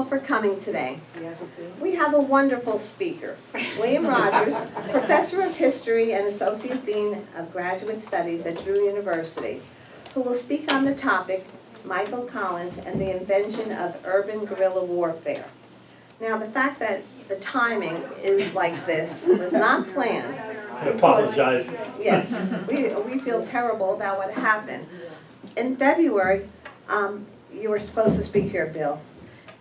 for coming today. We have a wonderful speaker, William Rogers, Professor of History and Associate Dean of Graduate Studies at Drew University, who will speak on the topic, Micheal Collins and the Invention of Urban Guerrilla Warfare. Now, the fact that the timing is like this was not planned. I apologize. Yes, we feel terrible about what happened. In February, you were supposed to speak here, Bill,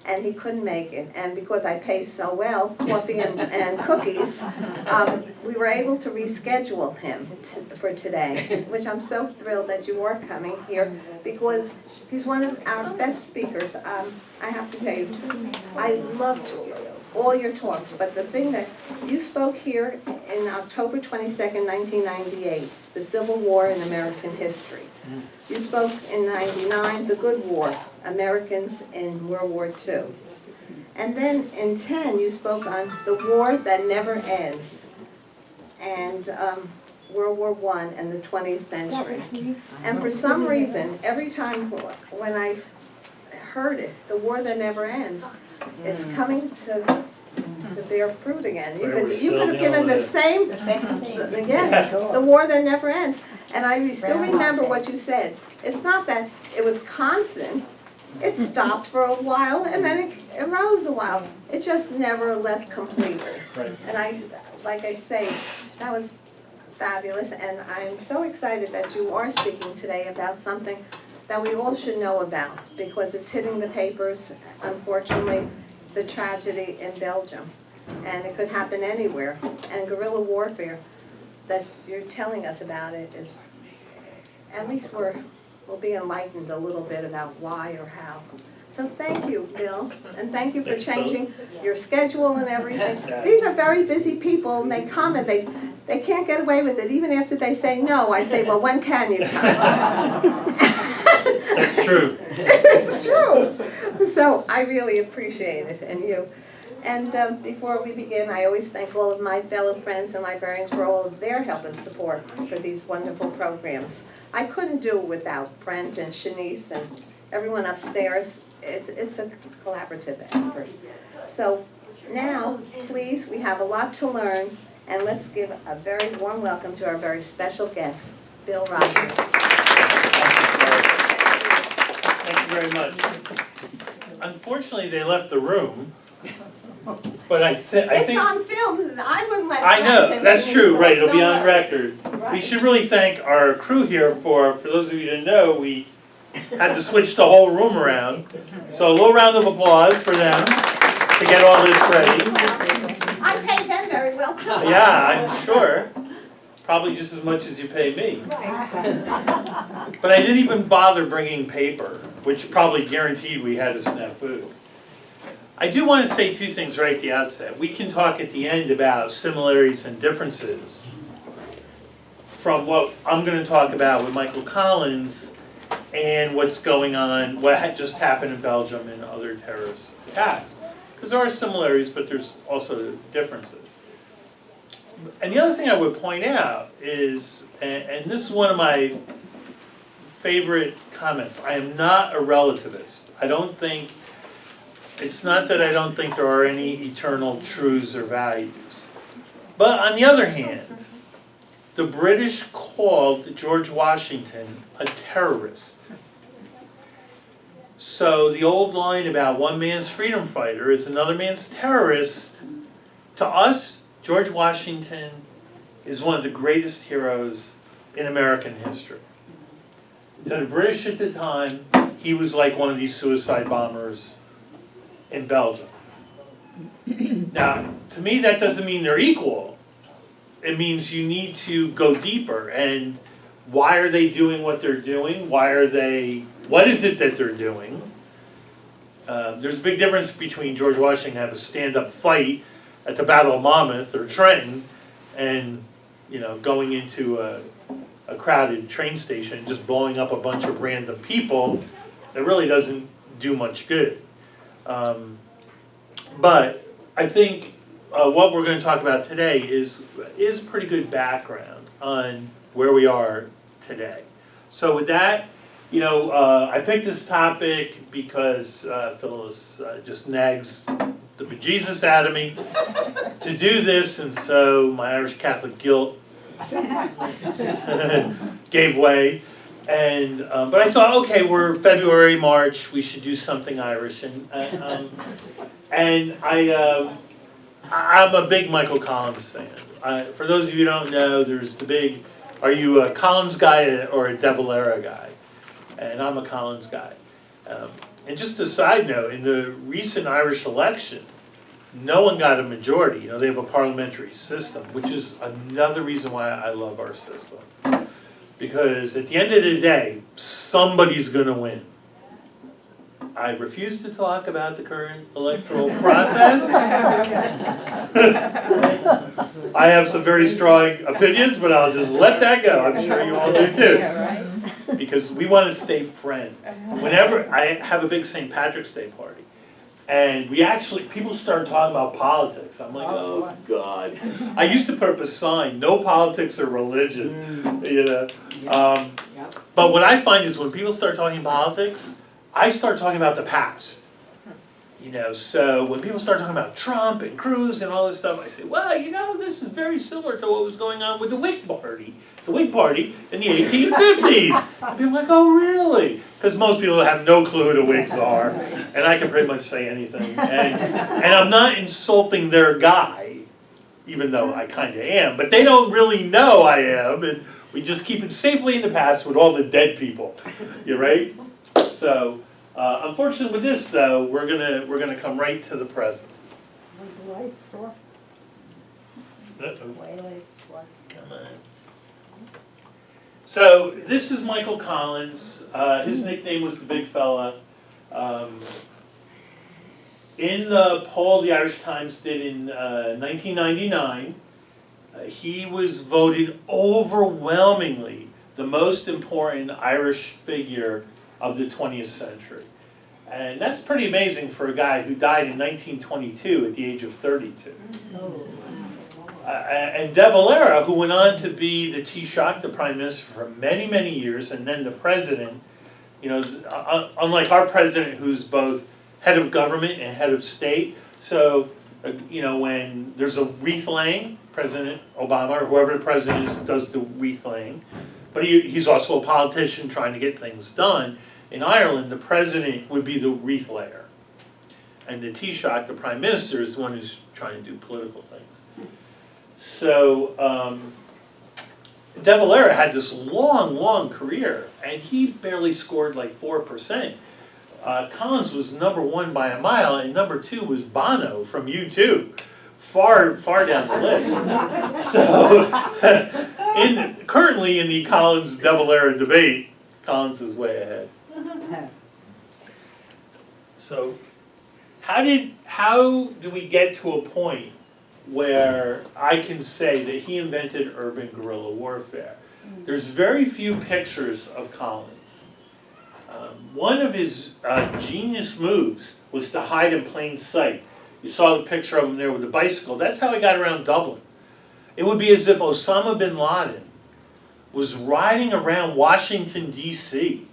and he couldn't make it. And because I pay so well, coffee and cookies, we were able to reschedule him for today, which I'm so thrilled that you are coming here because he's one of our best speakers. I have to tell you, I loved all your talks, but the thing that you spoke here in October 22nd, 1998, the Civil War in American History. You spoke in 99, the Good War, Americans in World War II. And then in 10, you spoke on the war that never ends, and World War I and the 20th century. And for some reason, every time when I heard it, the war that never ends, it's coming to bear fruit again. You could have given the same, yes, the war that never ends. And I still remember what you said. It's not that it was constant. It stopped for a while and then it arose a while. It just never left completely. And like I say, that was fabulous. And I'm so excited that you are speaking today about something that we all should know about because it's hitting the papers, unfortunately, the tragedy in Belgium. And it could happen anywhere. And guerrilla warfare that you're telling us about it is, at least we'll be enlightened a little bit about why or how. So thank you, Bill, and thank you for changing your schedule and everything. These are very busy people, and they come and they can't get away with it. Even after they say no, I say, well, when can you come? That's true. It's true. So I really appreciate it, and you. And before we begin, I always thank all of my fellow friends and librarians for all of their help and support for these wonderful programs. I couldn't do it without Brent and Shanice and everyone upstairs. It's a collaborative effort. So now, please, we have a lot to learn, and let's give a very warm welcome to our very special guest, Bill Rogers. Thank you very much. Unfortunately, they left the room. But I think it's on film. I wouldn't let. I know that's true, right? It'll be on record. Right. We should really thank our crew here for those of you who didn't know, we had to switch the whole room around. So a little round of applause for them to get all this ready. I pay them very well too. Yeah, I'm sure. Probably just as much as you pay me. Right. But I didn't even bother bringing paper, which probably guaranteed we had a snafu. I do want to say two things right at the outset. We can talk at the end about similarities and differences from what I'm going to talk about with Micheal Collins and what's going on, what had just happened in Belgium and other terrorist attacks. Because there are similarities, but there's also differences. And the other thing I would point out is, and this is one of my favorite comments, I am not a relativist. I don't think, it's not that I don't think there are any eternal truths or values. But on the other hand, the British called George Washington a terrorist. So the old line about one man's freedom fighter is another man's terrorist, to us, George Washington is one of the greatest heroes in American history. To the British at the time, he was like one of these suicide bombers in Belgium. Now, to me, that doesn't mean they're equal. It means you need to go deeper. And why are they doing what they're doing? What is it that they're doing? There's a big difference between George Washington have a stand-up fight at the Battle of Monmouth or Trenton and, going into a crowded train station and just blowing up a bunch of random people. That really doesn't do much good. But I think what we're going to talk about today is pretty good background on where we are today. So with that, I picked this topic because Phyllis just nags the bejesus out of me to do this, and so my Irish Catholic guilt gave way. And but I thought, okay, we're February, March, we should do something Irish, and I'm a big Micheal Collins fan. For those of you who don't know, there's the big, are you a Collins guy or a De Valera guy? And I'm a Collins guy. And just a side note, in the recent Irish election, no one got a majority. They have a parliamentary system, which is another reason why I love our system. Because at the end of the day, somebody's going to win. I refuse to talk about the current electoral process. I have some very strong opinions, but I'll just let that go. I'm sure you all do too. Because we want to stay friends. Whenever I have a big St. Patrick's Day party, and people start talking about politics. I'm like, oh God. I used to put up a sign, no politics or religion, But what I find is when people start talking politics, I start talking about the past. So when people start talking about Trump and Cruz and all this stuff, I say, well, this is very similar to what was going on with the Whig Party. The Whig Party in the 1850s. And people are like, oh, really? Because most people have no clue who the Whigs are, and I can pretty much say anything. And I'm not insulting their guy, even though I kind of am, but they don't really know I am, and we just keep it safely in the past with all the dead people. You right? So, unfortunately with this though, we're gonna come right to the present. Come on. So this is Micheal Collins. His nickname was the Big Fella. In the poll the Irish Times did in 1999, he was voted overwhelmingly the most important Irish figure of the 20th century. And that's pretty amazing for a guy who died in 1922 at the age of 32. And De Valera, who went on to be the Taoiseach, the Prime Minister, for many, many years, and then the President, unlike our President who's both head of government and head of state, so, when there's a wreath laying, President Obama or whoever the President is does the wreath laying, but he's also a politician trying to get things done. In Ireland, the President would be the wreath layer, and the Taoiseach, the Prime Minister, is the one who's trying to do political things. So, De Valera had this long, long career, and he barely scored like 4%. Collins was -- by a mile, and #2 was Bono from U2, far down the list. So, currently in the Collins-De Valera debate, Collins is way ahead. So, how do we get to a point where I can say that he invented urban guerrilla warfare? There's very few pictures of Collins. One of his genius moves was to hide in plain sight. You saw the picture of him there with the bicycle. That's how he got around Dublin. It would be as if Osama bin Laden was riding around Washington, D.C.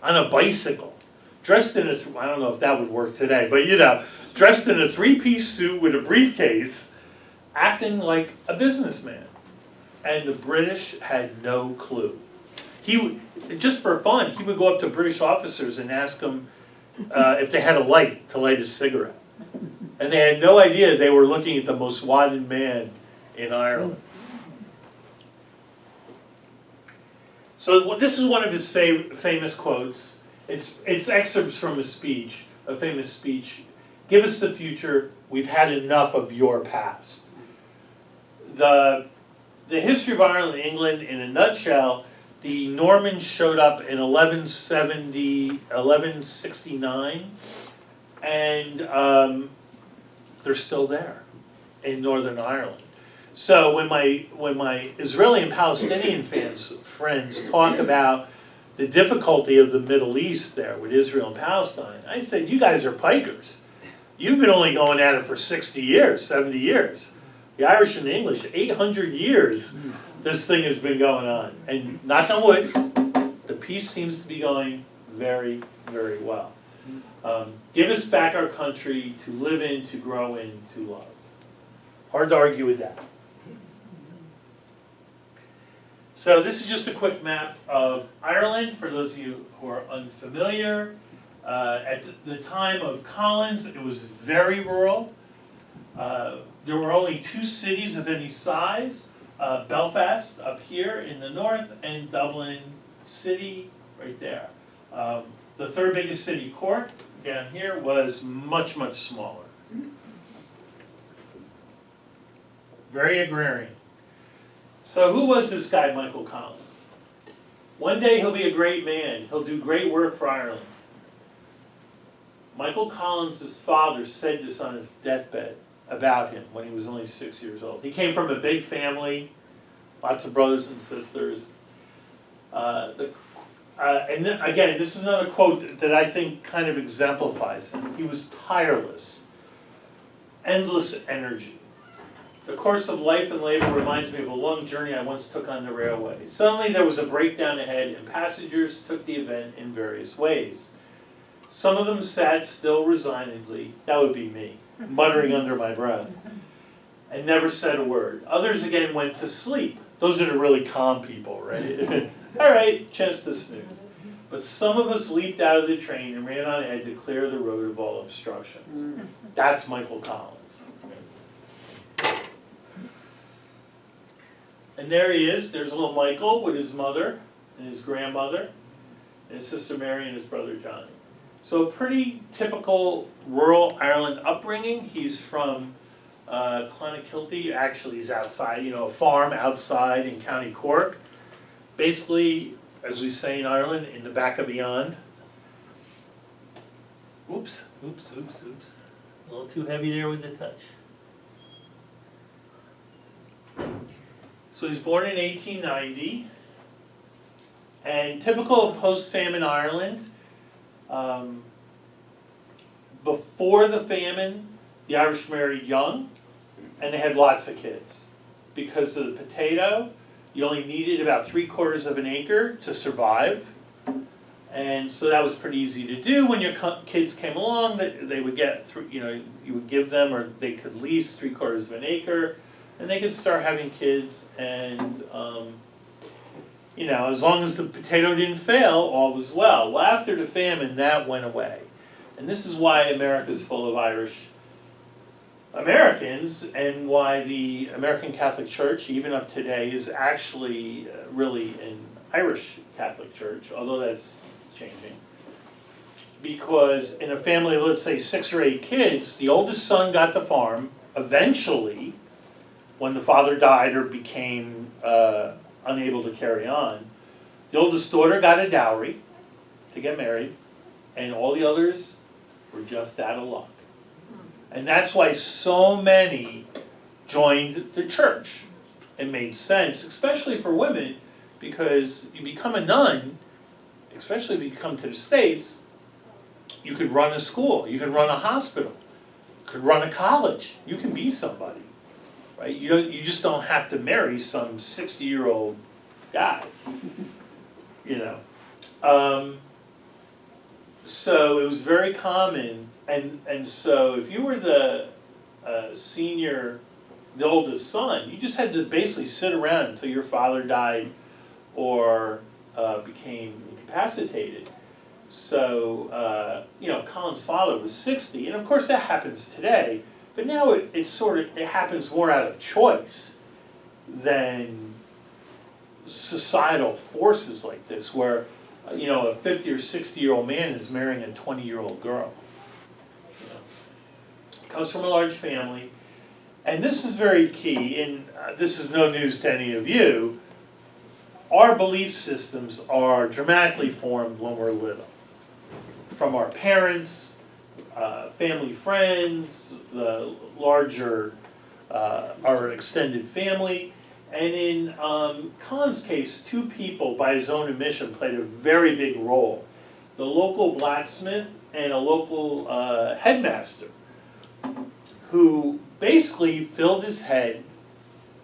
on a bicycle, dressed in I don't know if that would work today, but dressed in a 3-piece suit with a briefcase, acting like a businessman. And the British had no clue. Just for fun, he would go up to British officers and ask them if they had a light to light a cigarette. And they had no idea they were looking at the most wanted man in Ireland. So this is one of his famous quotes. It's excerpts from a speech, a famous speech. Give us the future, we've had enough of your past. The history of Ireland and England in a nutshell, the Normans showed up in 1169, and they're still there in Northern Ireland. So when my Israeli and Palestinian friends talk about the difficulty of the Middle East there with Israel and Palestine, I said, you guys are pikers. You've been only going at it for 60 years, 70 years. The Irish and the English, 800 years this thing has been going on. And knock on wood, the peace seems to be going very, very well. Give us back our country to live in, to grow in, to love. Hard to argue with that. So this is just a quick map of Ireland, for those of you who are unfamiliar. At the time of Collins, it was very rural. There were only 2 cities of any size, Belfast up here in the north, and Dublin City right there. The 3rd biggest city, Cork, down here, was much, much smaller. Very agrarian. So who was this guy, Micheal Collins? One day he'll be a great man. He'll do great work for Ireland. Micheal Collins' father said this on his deathbed about him when he was only 6 years old. He came from a big family, lots of brothers and sisters. And then, again, this is another quote that I think kind of exemplifies him. He was tireless, endless energy. The course of life and labor reminds me of a long journey I once took on the railway. Suddenly there was a breakdown ahead and passengers took the event in various ways. Some of them sat still resignedly, that would be me, muttering under my breath, and never said a word. Others again went to sleep. Those are the really calm people, right? All right, chance to snooze. But some of us leaped out of the train and ran on ahead to clear the road of all obstructions. That's Micheal Collins. And there he is. There's little Michael with his mother and his grandmother, and his sister Mary and his brother Johnny. So pretty typical rural Ireland upbringing. He's from Clonakilty. Actually, he's outside, a farm outside in County Cork. Basically, as we say in Ireland, in the back of beyond. Oops. A little too heavy there with the touch. So he's born in 1890, and typical post-famine Ireland. Before the famine, the Irish married young, and they had lots of kids. Because of the potato, you only needed about 3/4 of an acre to survive. And so that was pretty easy to do. When your kids came along, they would get, you would give them, or they could lease 3/4 of an acre, and they could start having kids. And, as long as the potato didn't fail, all was well. Well, after the famine, that went away. And this is why America's full of Irish Americans, and why the American Catholic Church, even up today, is actually really an Irish Catholic Church, although that's changing. Because in a family of, let's say, 6 or 8 kids, the oldest son got the farm. Eventually, when the father died or became unable to carry on, the oldest daughter got a dowry to get married, and all the others were just out of luck. And that's why so many joined the church. It made sense, especially for women, because you become a nun, especially if you come to the States, you could run a school, you could run a hospital, you could run a college, you can be somebody, right? You just don't have to marry some 60-year-old guy, So it was very common, and so if you were the senior, the oldest son, you just had to basically sit around until your father died or became incapacitated. So, Colin's father was 60, and of course that happens today, but now it happens more out of choice than societal forces like this, where a 50 or 60-year-old man is marrying a 20-year-old girl. Comes from a large family, and this is very key, and this is no news to any of you. Our belief systems are dramatically formed when we're little. From our parents, family friends, the larger, our extended family. And in Colin's case, 2 people, by his own admission, played a very big role. The local blacksmith and a local headmaster, who basically filled his head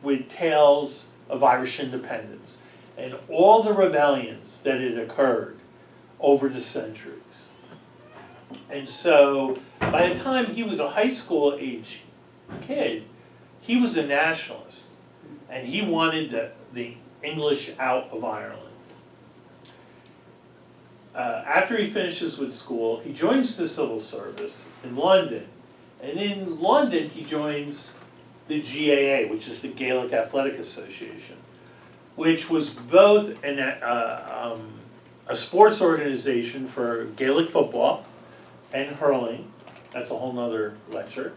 with tales of Irish independence. and all the rebellions that had occurred over the centuries. And so by the time he was a high school age kid, he was a nationalist, and he wanted the English out of Ireland. After he finishes with school, he joins the civil service in London, and in London he joins the GAA, which is the Gaelic Athletic Association, which was both a sports organization for Gaelic football and hurling. That's a whole nother lecture.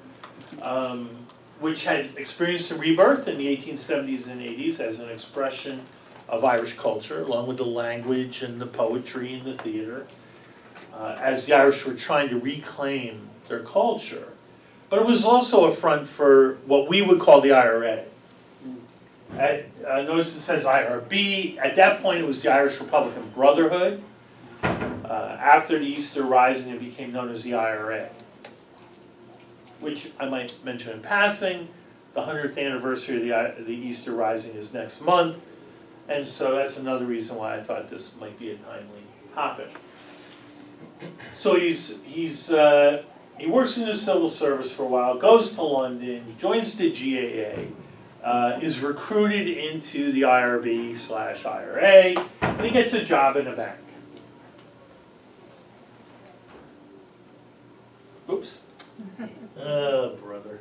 Which had experienced a rebirth in the 1870s and 80s as an expression of Irish culture, along with the language and the poetry and the theater, as the Irish were trying to reclaim their culture. But it was also a front for what we would call the IRA. Notice it says IRB. At that point, it was the Irish Republican Brotherhood. After the Easter Rising, it became known as the IRA, which I might mention in passing. The 100th anniversary of the Easter Rising is next month, and so that's another reason why I thought this might be a timely topic. So he works in the civil service for a while, goes to London, joins the GAA, is recruited into the IRB/IRA, and he gets a job in a bank. Oops. Oh, brother.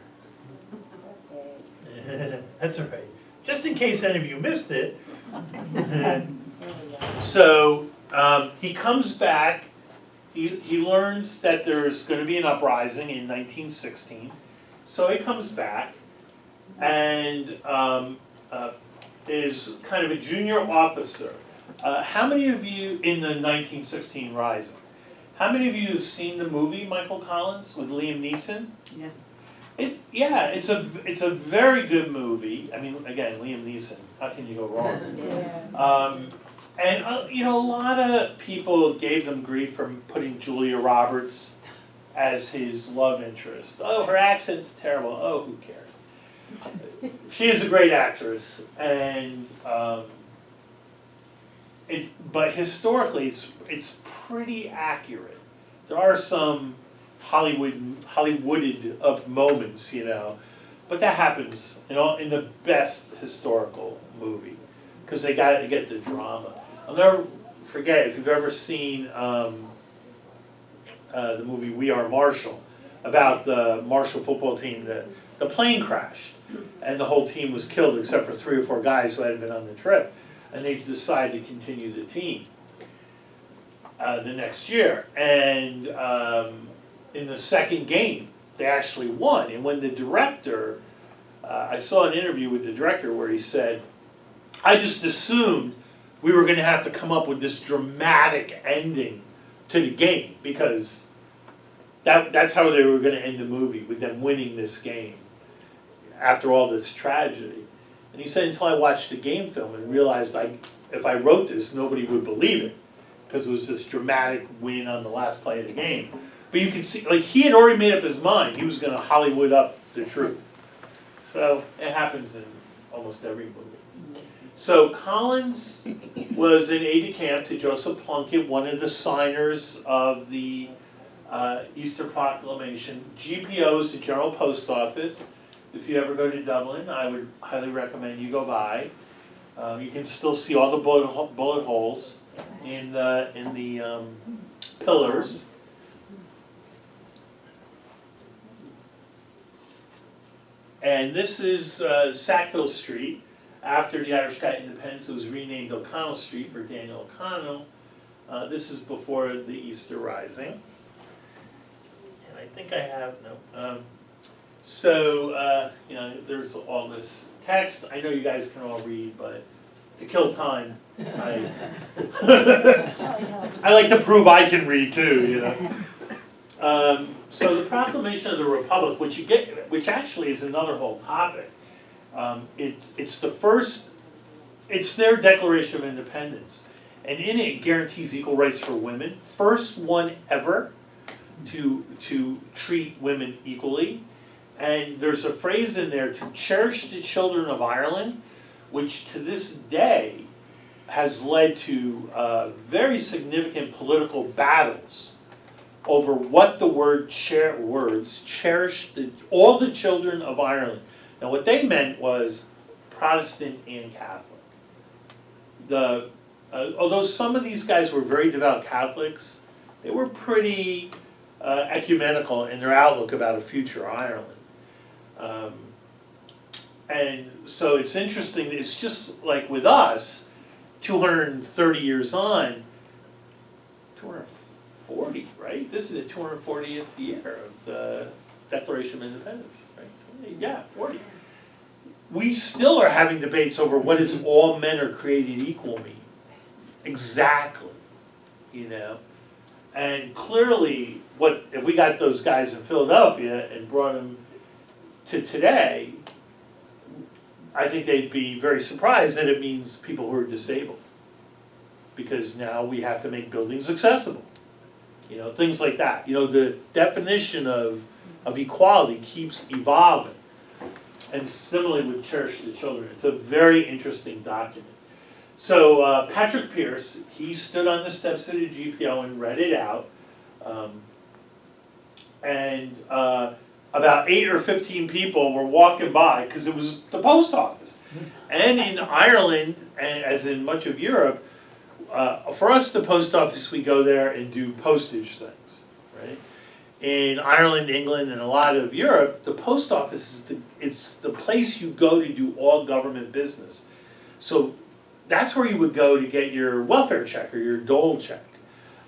That's all right. Just in case any of you missed it. So he comes back. He learns that there's going to be an uprising in 1916. So he comes back and is kind of a junior officer. How many of you in the 1916 Rising? How many of you have seen the movie Micheal Collins with Liam Neeson? Yeah. It's a very good movie. I mean, again, Liam Neeson. How can you go wrong? Yeah. And a lot of people gave them grief for putting Julia Roberts as his love interest. Oh, her accent's terrible. Oh, who cares? She is a great actress, and but historically, it's pretty accurate. There are some Hollywooded up moments, but that happens, in the best historical movie, because they got to get the drama. I'll never forget, if you've ever seen the movie We Are Marshall, about the Marshall football team, the plane crashed, and the whole team was killed except for 3 or 4 guys who hadn't been on the trip, and they decided to continue the team the next year. And in the second game, they actually won. And when the director, I saw an interview with the director where he said, I just assumed we were going to have to come up with this dramatic ending to the game, because that's how they were going to end the movie, with them winning this game after all this tragedy. And he said, until I watched the game film and realized if I wrote this, nobody would believe it, because it was this dramatic win on the last play of the game. But you can see, he had already made up his mind. He was going to Hollywood up the truth. So it happens in almost every movie. So Collins was an aide-de-camp to Joseph Plunkett, one of the signers of the Easter Proclamation. GPO is the General Post Office. If you ever go to Dublin, I would highly recommend you go by. You can still see all the bullet holes in the pillars. And this is Sackville Street. After the Irish got independence, it was renamed O'Connell Street for Daniel O'Connell. This is before the Easter Rising. And I think I have, no. There's all this text. I know you guys can all read, but to kill time, I like to prove I can read too, So the Proclamation of the Republic, which actually is another whole topic. It's their Declaration of Independence, and in it guarantees equal rights for women. First one ever to treat women equally. And there's a phrase in there, to cherish the children of Ireland, which to this day has led to very significant political battles over what the words cherish all the children of Ireland. Now what they meant was Protestant and Catholic. Although some of these guys were very devout Catholics, they were pretty ecumenical in their outlook about a future Ireland. And so it's interesting, it's just like with us, 230 years on, 240, right? This is the 240th year of the Declaration of Independence, right? Yeah, 40. We still are having debates over what does all men are created equal mean. Exactly, you know? And clearly, if we got those guys in Philadelphia and brought them to today, I think they'd be very surprised that it means people who are disabled. Because now we have to make buildings accessible. You know, things like that. You know, the definition of equality keeps evolving. And similarly with Cherish the Children. It's a very interesting document. So Patrick Pierce, he stood on the steps of the GPO and read it out. About 8 or 15 people were walking by because it was the post office. And in Ireland, and as in much of Europe, for us, the post office, we go there and do postage things, right? In Ireland, England, and a lot of Europe, the post office it's the place you go to do all government business. So that's where you would go to get your welfare check or your dole check.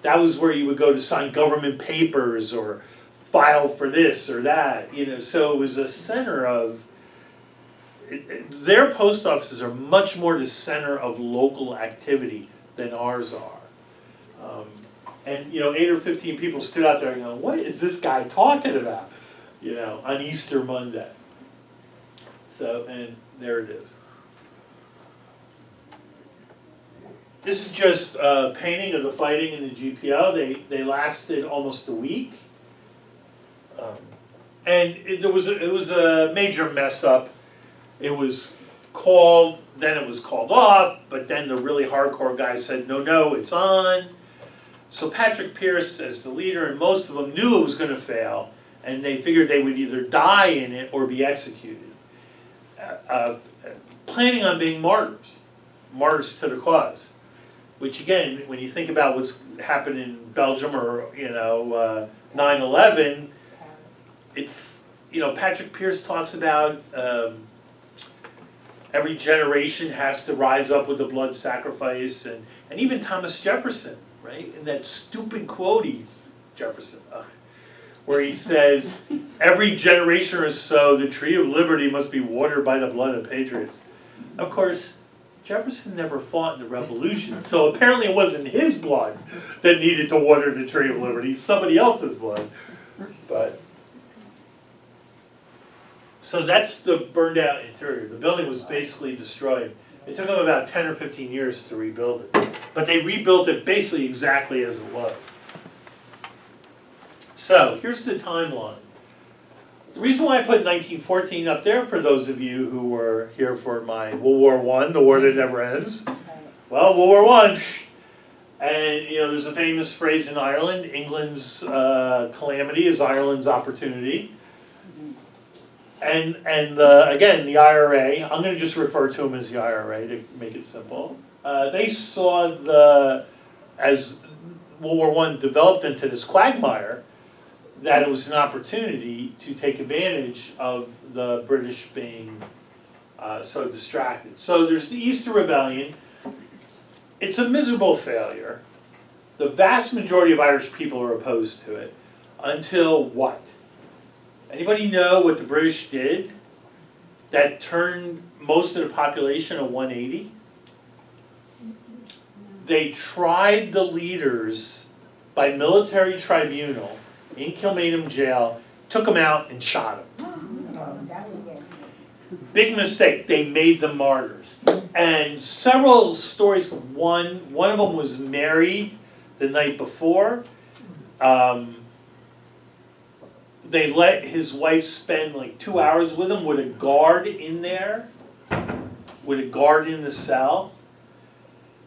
That was where you would go to sign government papers or file for this or that, you know. So it was a center of, their post offices are much more the center of local activity than ours are. And you know, 8 or 15 people stood out there and go, what is this guy talking about? You know, on Easter Monday. So, and there it is. This is just a painting of the fighting in the GPO. They lasted almost a week. And it was a major mess up. It was called, then it was called off, but then the really hardcore guys said, no, it's on. So Patrick Pierce, as the leader, and most of them knew it was going to fail, and they figured they would either die in it or be executed. Planning on being martyrs to the cause. Which again, when you think about what's happened in Belgium or, you know, 9/11, it's, you know, Patrick Pierce talks about every generation has to rise up with a blood sacrifice, and even Thomas Jefferson, right? In that stupid quote where he says, every generation or so, the tree of liberty must be watered by the blood of patriots. Of course, Jefferson never fought in the Revolution, so apparently it wasn't his blood that needed to water the tree of liberty, somebody else's blood. But so that's the burned out interior. The building was basically destroyed. It took them about 10 or 15 years to rebuild it. But they rebuilt it basically exactly as it was. So here's the timeline. The reason why I put 1914 up there, for those of you who were here for my World War I, the war that never ends. Well, World War I, and you know, there's a famous phrase in Ireland, England's calamity is Ireland's opportunity. And again, the IRA, I'm going to just refer to them as the IRA to make it simple. They saw as World War I developed into this quagmire, that it was an opportunity to take advantage of the British being so distracted. So there's the Easter Rebellion. It's a miserable failure. The vast majority of Irish people are opposed to it. Until what? Anybody know what the British did that turned most of the population a 180? They tried the leaders by military tribunal in Kilmainham jail, took them out and shot them. Big mistake. They made them martyrs. And several stories. One of them was married the night before. They let his wife spend like 2 hours with him with a guard in there, with a guard in the cell.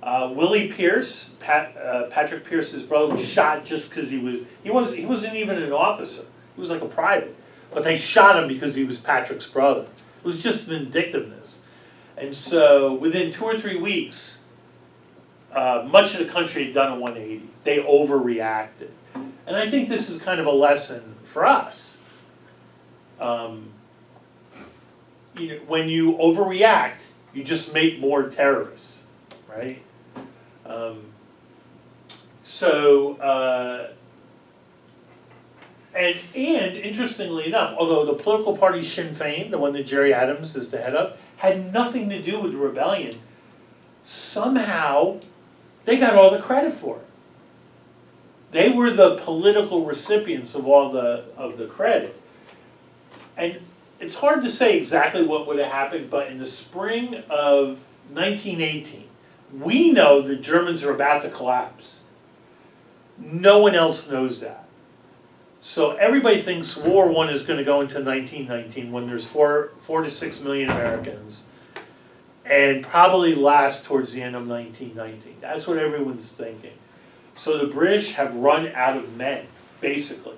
Willie Pierce, Patrick Pierce's brother, was shot just because he wasn't even an officer. He was like a private. But they shot him because he was Patrick's brother. It was just vindictiveness. And so within 2 or 3 weeks, much of the country had done a 180. They overreacted. And I think this is kind of a lesson for us. When you overreact, you just make more terrorists, right? And interestingly enough, although the political party Sinn Féin, the one that Jerry Adams is the head of, had nothing to do with the rebellion, somehow they got all the credit for it. They were the political recipients of all the credit. And it's hard to say exactly what would have happened, but in the spring of 1918, we know the Germans are about to collapse. No one else knows that. So everybody thinks World War I is going to go into 1919 when there's 4 to 6 million Americans, and probably last towards the end of 1919. That's what everyone's thinking. So the British have run out of men, basically.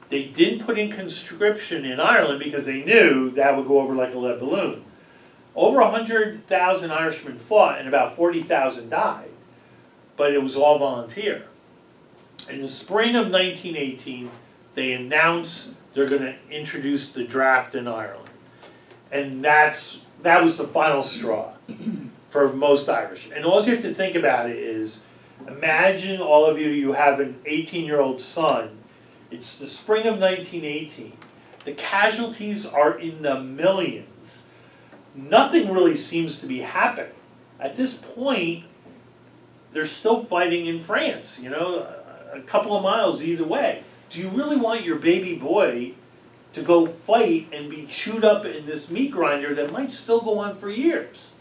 They didn't put in conscription in Ireland because they knew that would go over like a lead balloon. Over 100,000 Irishmen fought and about 40,000 died, but it was all volunteer. In the spring of 1918, they announced they're going to introduce the draft in Ireland. And that was the final straw for most Irish. And all you have to think about it is, imagine all of you have an 18-year-old son. It's the spring of 1918. The casualties are in the millions. Nothing really seems to be happening. At this point, they're still fighting in France, a couple of miles either way. Do you really want your baby boy to go fight and be chewed up in this meat grinder that might still go on for years?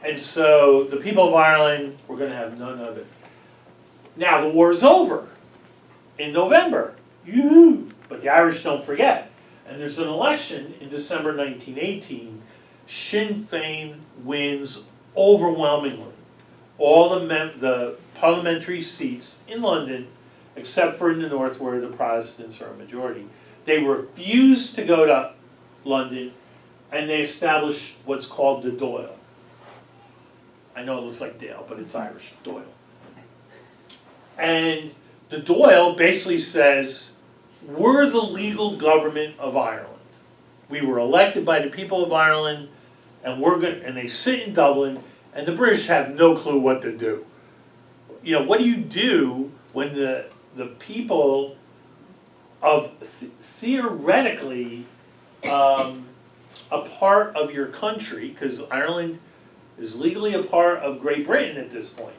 And so the people of Ireland were going to have none of it. Now the war's over in November. Yoo-hoo! But the Irish don't forget. And there's an election in December 1918. Sinn Féin wins overwhelmingly all the parliamentary seats in London, except for in the north where the Protestants are a majority. They refused to go to London, and they established what's called the Dáil. I know it looks like Dale, but it's Irish, Dáil. And the Dáil basically says, we're the legal government of Ireland. We were elected by the people of Ireland, and they sit in Dublin, and the British have no clue what to do. What do you do when the people of theoretically a part of your country, because Ireland is legally a part of Great Britain at this point.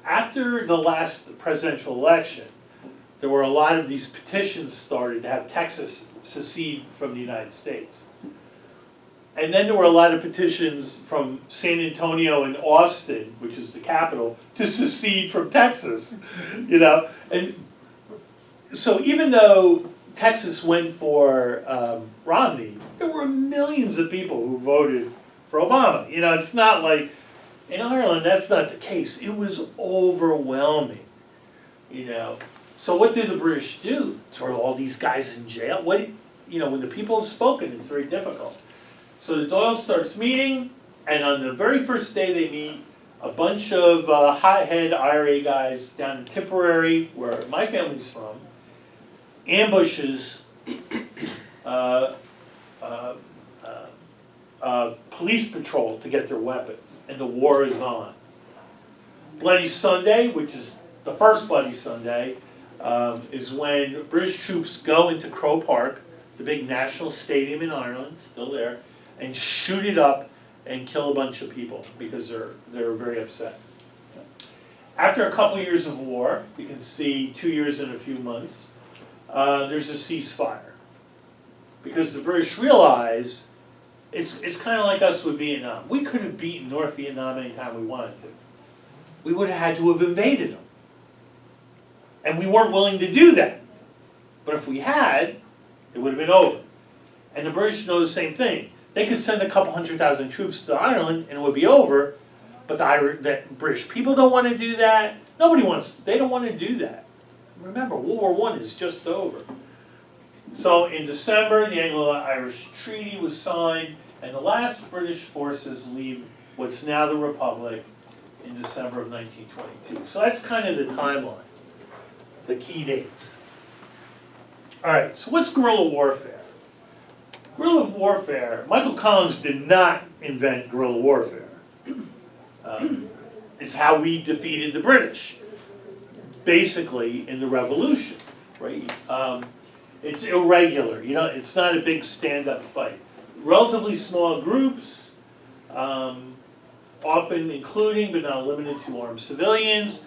After the last presidential election, there were a lot of these petitions started to have Texas secede from the United States. And then there were a lot of petitions from San Antonio and Austin, which is the capital, to secede from Texas, And so even though Texas went for Romney, there were millions of people who voted for Obama. It's not like, in Ireland, that's not the case. It was overwhelming, So what did the British do? Throw all these guys in jail? When the people have spoken, it's very difficult. So the Dáil starts meeting, and on the very first day they meet, a bunch of hothead IRA guys down in Tipperary, where my family's from, ambushes police patrol to get their weapons, and the war is on. Bloody Sunday, which is the first Bloody Sunday, is when British troops go into Croke Park, the big national stadium in Ireland, still there, and shoot it up and kill a bunch of people because they're very upset. After a couple years of war, you can see 2 years and a few months, there's a ceasefire. Because the British realize it's kind of like us with Vietnam. We could have beaten North Vietnam anytime we wanted to. We would have had to have invaded them. And we weren't willing to do that. But if we had, it would have been over. And the British know the same thing. They could send a couple 100,000 troops to Ireland and it would be over, but the British people don't want to do that. They don't want to do that. Remember, World War I is just over. So in December, the Anglo-Irish Treaty was signed, and the last British forces leave what's now the Republic in December of 1922. So that's kind of the timeline, the key dates. All right, so what's guerrilla warfare? Guerrilla warfare, Micheal Collins did not invent guerrilla warfare. It's how we defeated the British, basically in the Revolution, right? It's irregular, it's not a big stand-up fight. Relatively small groups, often including but not limited to armed civilians.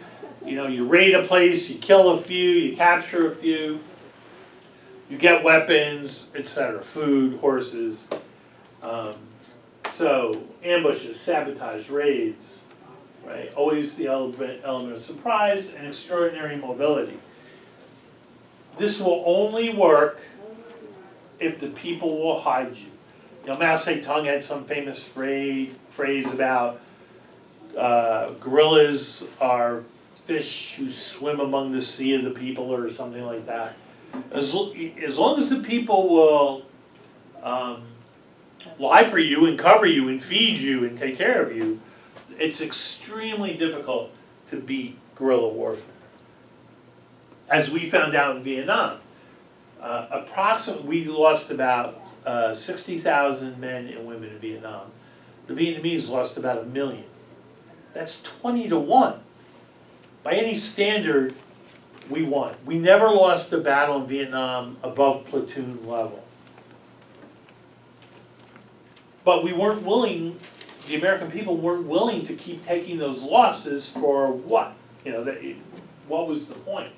You raid a place, you kill a few, you capture a few, you get weapons, etc., food, horses. So ambushes, sabotage, raids, right? Always the element of surprise and extraordinary mobility. This will only work if the people will hide you. Mao Zedong had some famous phrase about guerrillas are fish who swim among the sea of the people, or something like that. As long as the people will lie for you and cover you and feed you and take care of you, it's extremely difficult to beat guerrilla warfare. As we found out in Vietnam, we lost about 60,000 men and women in Vietnam. The Vietnamese lost about 1 million. That's 20 to 1. By any standard, we won. We never lost a battle in Vietnam above platoon level. But we weren't willing, the American people weren't willing to keep taking those losses for what? What was the point?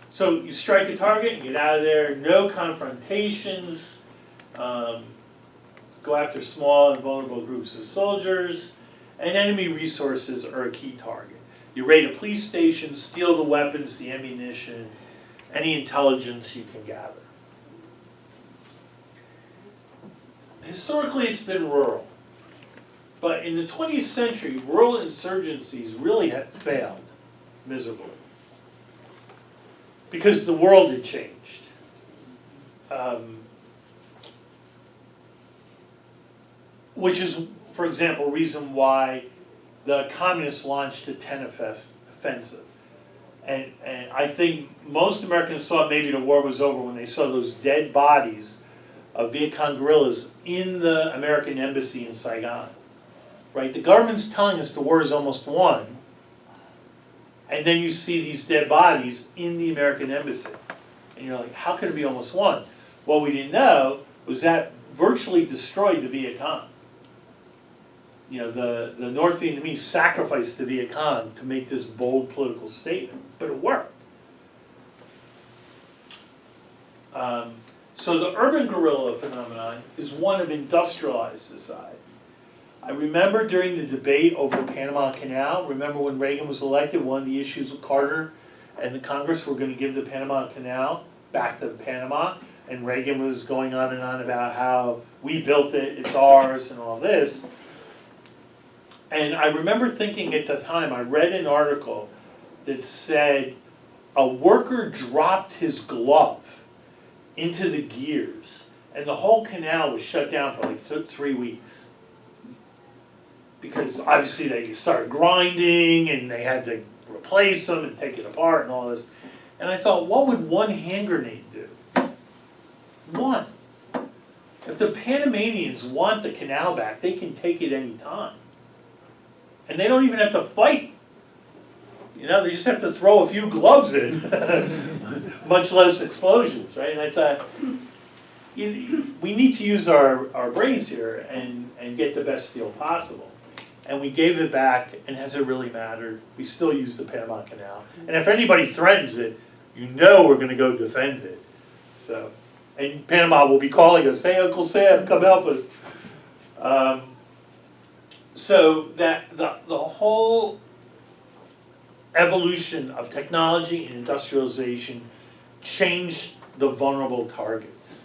So you strike a target and get out of there, no confrontations, go after small and vulnerable groups of soldiers, and enemy resources are a key target. You raid a police station, steal the weapons, the ammunition, any intelligence you can gather. Historically, it's been rural. But in the 20th century, rural insurgencies really had failed miserably, because the world had changed. Which is, for example, a reason why the communists launched the Tet Offensive. And I think most Americans thought maybe the war was over when they saw those dead bodies of Viet Cong guerrillas in the American embassy in Saigon. Right? The government's telling us the war is almost won, and then you see these dead bodies in the American embassy. And you're like, how could it be almost won? What we didn't know was that virtually destroyed the Viet Cong. The North Vietnamese sacrificed the Viet Cong to make this bold political statement, but it worked. So the urban guerrilla phenomenon is one of industrialized society. I remember during the debate over the Panama Canal, remember when Reagan was elected, one of the issues with Carter and the Congress were going to give the Panama Canal back to Panama, and Reagan was going on and on about how we built it, it's ours, and all this. And I remember thinking at the time, I read an article that said a worker dropped his glove into the gears, and the whole canal was shut down for like 3 weeks. Because obviously they started grinding, and they had to replace them and take it apart and all this. And I thought, what would one hand grenade do? One. If the Panamanians want the canal back, they can take it any time. And they don't even have to fight. They just have to throw a few gloves in, much less explosions, right? And I thought, we need to use our brains here and get the best deal possible. And we gave it back, and has it really mattered? We still use the Panama Canal. And if anybody threatens it, we're going to go defend it. So, and Panama will be calling us, hey, Uncle Sam, come help us. So that the whole evolution of technology and industrialization changed the vulnerable targets,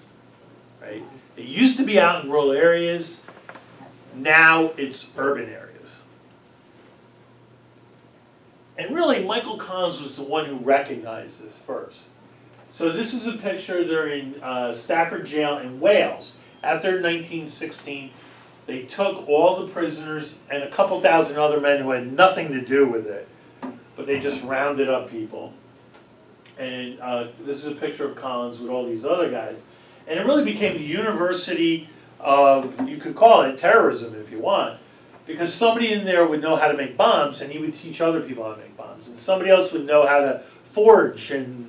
right? It used to be out in rural areas, now it's urban areas. And really, Micheal Collins was the one who recognized this first. So this is a picture, they're in Stafford Jail in Wales. After 1916, they took all the prisoners and a couple thousand other men who had nothing to do with it, but they just rounded up people. And this is a picture of Collins with all these other guys. And it really became the university of, you could call it terrorism if you want, because somebody in there would know how to make bombs, and he would teach other people how to make bombs. And somebody else would know how to forge, and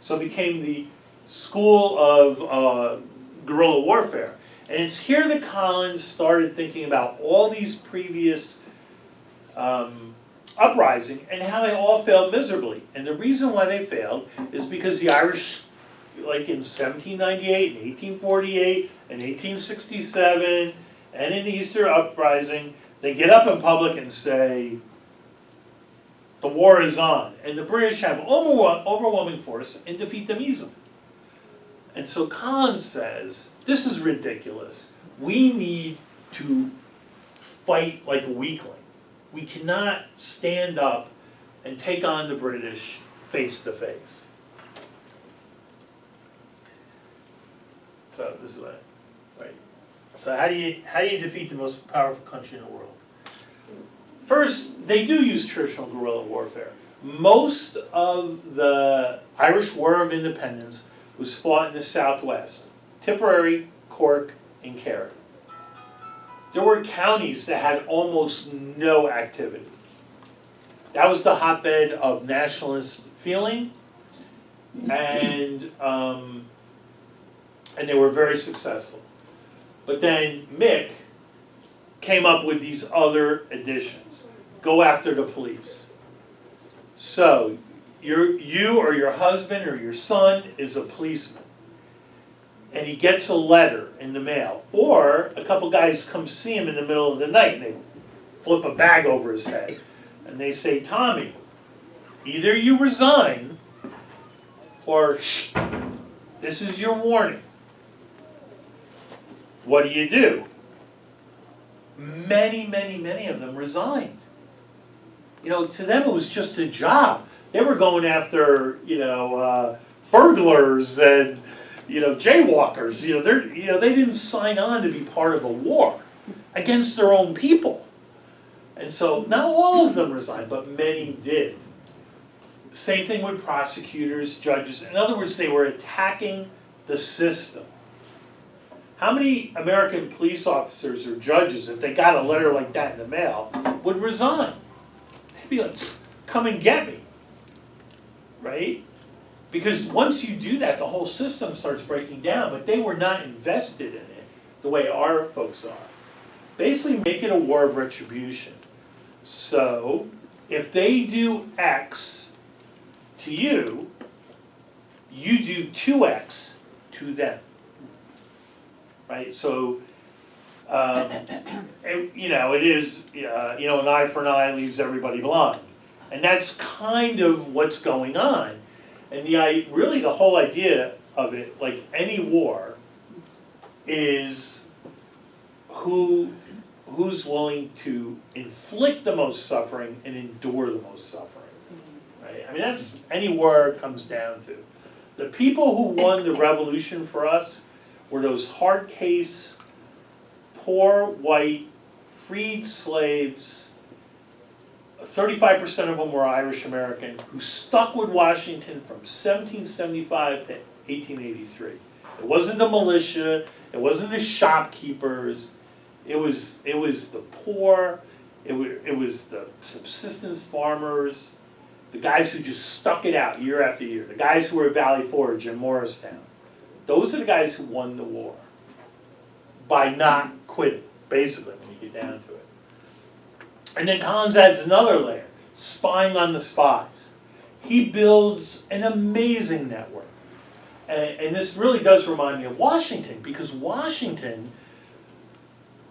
so it became the school of guerrilla warfare. And it's here that Collins started thinking about all these previous uprisings and how they all failed miserably. And the reason why they failed is because the Irish, like in 1798 and 1848 and 1867 and in the Easter Uprising, they get up in public and say, the war is on. And the British have overwhelming force and defeat them easily. And so Collins says, this is ridiculous. We need to fight like a weakling. We cannot stand up and take on the British face to face. So this is what, right. So how do you defeat the most powerful country in the world? First, they do use traditional guerrilla warfare. Most of the Irish War of Independence was fought in the Southwest, Tipperary, Cork, and Kerry. There were counties that had almost no activity. That was the hotbed of nationalist feeling, and they were very successful. But then Mick came up with these other additions. Go after the police. So you or your husband or your son is a policeman, and he gets a letter in the mail, or a couple guys come see him in the middle of the night and they flip a bag over his head and they say, Tommy, either you resign or shh, this is your warning. What do? Many, many, many of them resigned. To them it was just a job. They were going after, burglars and, jaywalkers. They didn't sign on to be part of a war against their own people. And so not all of them resigned, but many did. Same thing with prosecutors, judges. In other words, they were attacking the system. How many American police officers or judges, if they got a letter like that in the mail, would resign? They'd be like, come and get me, right? Because once you do that, the whole system starts breaking down, but they were not invested in it the way our folks are. Basically make it a war of retribution. So, if they do X to you, you do 2X to them. Right? So, it is, an eye for an eye leaves everybody blind. And that's kind of what's going on. And really the whole idea of it, like any war, is who's willing to inflict the most suffering and endure the most suffering. Right? I mean, that's any war comes down to. The people who won the revolution for us were those hard case, poor, white, freed slaves. 35% of them were Irish American, who stuck with Washington from 1775 to 1883. It wasn't the militia, it wasn't the shopkeepers, it was the poor, it was the subsistence farmers, the guys who just stuck it out year after year, the guys who were at Valley Forge and Morristown. Those are the guys who won the war by not quitting, basically, when you get down to it. And then Collins adds another layer, spying on the spies. He builds an amazing network. And this really does remind me of Washington, because Washington,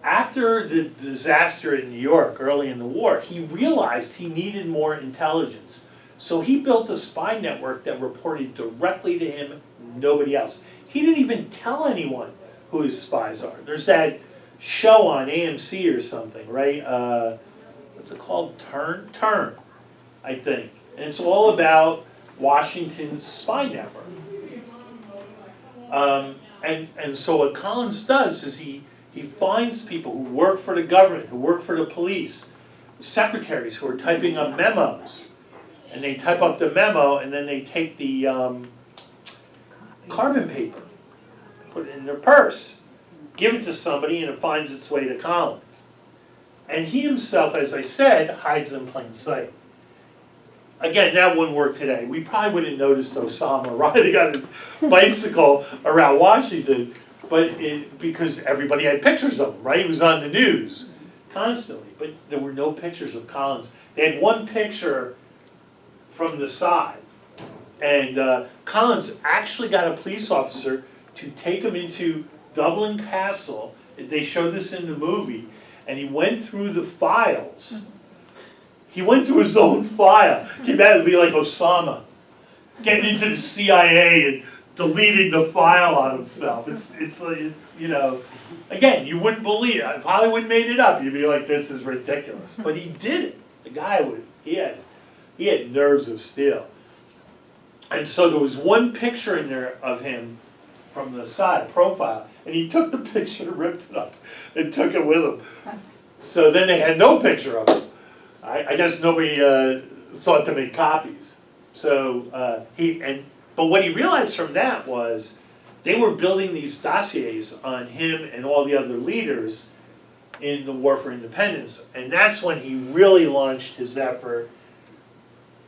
after the disaster in New York early in the war, he realized he needed more intelligence. So he built a spy network that reported directly to him, nobody else. He didn't even tell anyone who his spies are. There's that show on AMC or something, right? What's it called? Turn. I think. And it's all about Washington's spy network. And so what Collins does is he finds people who work for the government, who work for the police, secretaries who are typing up memos. And they type up the memo, and then they take the carbon paper, put it in their purse, give it to somebody, and it finds its way to Collins. And he himself, as I said, hides in plain sight. Again, that wouldn't work today. We probably wouldn't noticed Osama riding on his bicycle around Washington, because everybody had pictures of him, right? He was on the news constantly, but there were no pictures of Collins. They had one picture from the side, and Collins actually got a police officer to take him into Dublin Castle. They showed this in the movie, and he went through the files. He went through his own file. Came out to be like Osama, getting into the CIA and deleting the file on himself. It's like, you know, again, you wouldn't believe it. If Hollywood made it up, you'd be like, this is ridiculous. But he did it. The guy he had nerves of steel. And so there was one picture in there of him from the side, profile, and he took the picture, ripped it up, and took it with him. So then they had no picture of him. I guess nobody thought to make copies. So but what he realized from that was they were building these dossiers on him and all the other leaders in the War for Independence, and that's when he really launched his effort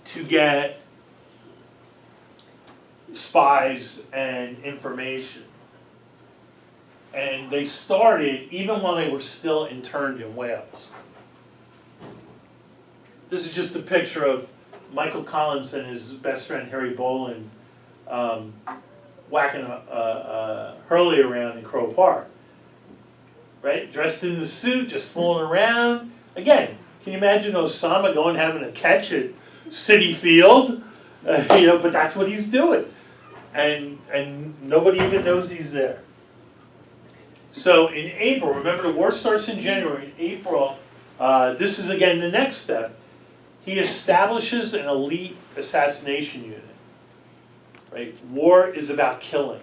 to get spies and information. And they started even while they were still interned in Wales. This is just a picture of Micheal Collins and his best friend Harry Boland whacking a Hurley around in Crow Park. Right? Dressed in the suit, just fooling around. Again, can you imagine Osama going having a catch at Citi Field? You know, but that's what he's doing. And nobody even knows he's there. So in April, remember the war starts in January. In April, this is again the next step. He establishes an elite assassination unit. Right? War is about killing,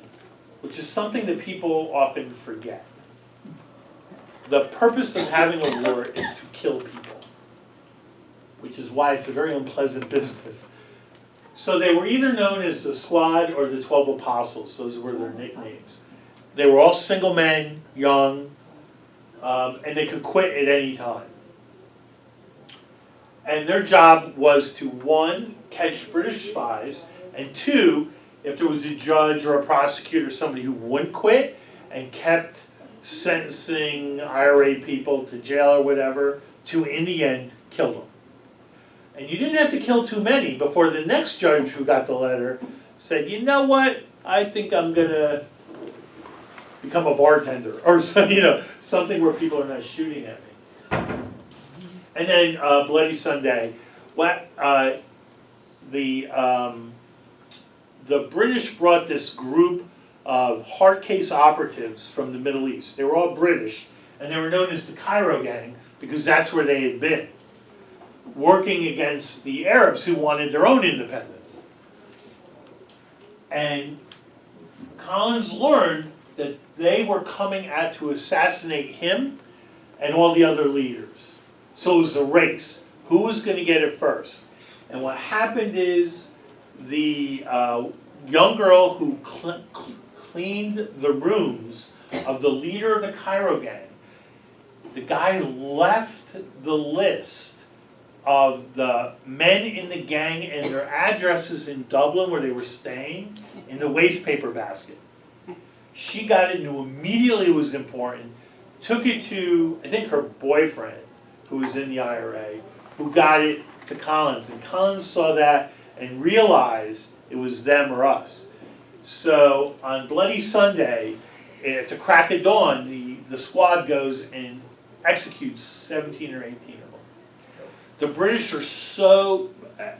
which is something that people often forget. The purpose of having a war is to kill people, which is why it's a very unpleasant business. So they were either known as the Squad or the 12 Apostles. Those were their nicknames. They were all single men, young, and they could quit at any time. And their job was to, one, catch British spies, and two, if there was a judge or a prosecutor, somebody who wouldn't quit and kept sentencing IRA people to jail or whatever, to, in the end, kill them. And you didn't have to kill too many before the next judge who got the letter said, you know what, I think I'm going to become a bartender, or you know, something where people are not shooting at me. And then Bloody Sunday, the British brought this group of hard case operatives from the Middle East. They were all British, and they were known as the Cairo Gang because that's where they had been, working against the Arabs who wanted their own independence. And Collins learned that they were coming out to assassinate him and all the other leaders. So it was a race. Who was going to get it first? And what happened is the young girl who cleaned the rooms of the leader of the Cairo Gang, the guy left the list of the men in the gang and their addresses in Dublin where they were staying in the waste paper basket. She got it, knew immediately it was important, took it to, I think, her boyfriend, who was in the IRA, who got it to Collins. And Collins saw that and realized it was them or us. So on Bloody Sunday, at the crack of dawn, the squad goes and executes 17 or 18 of them. The British are so,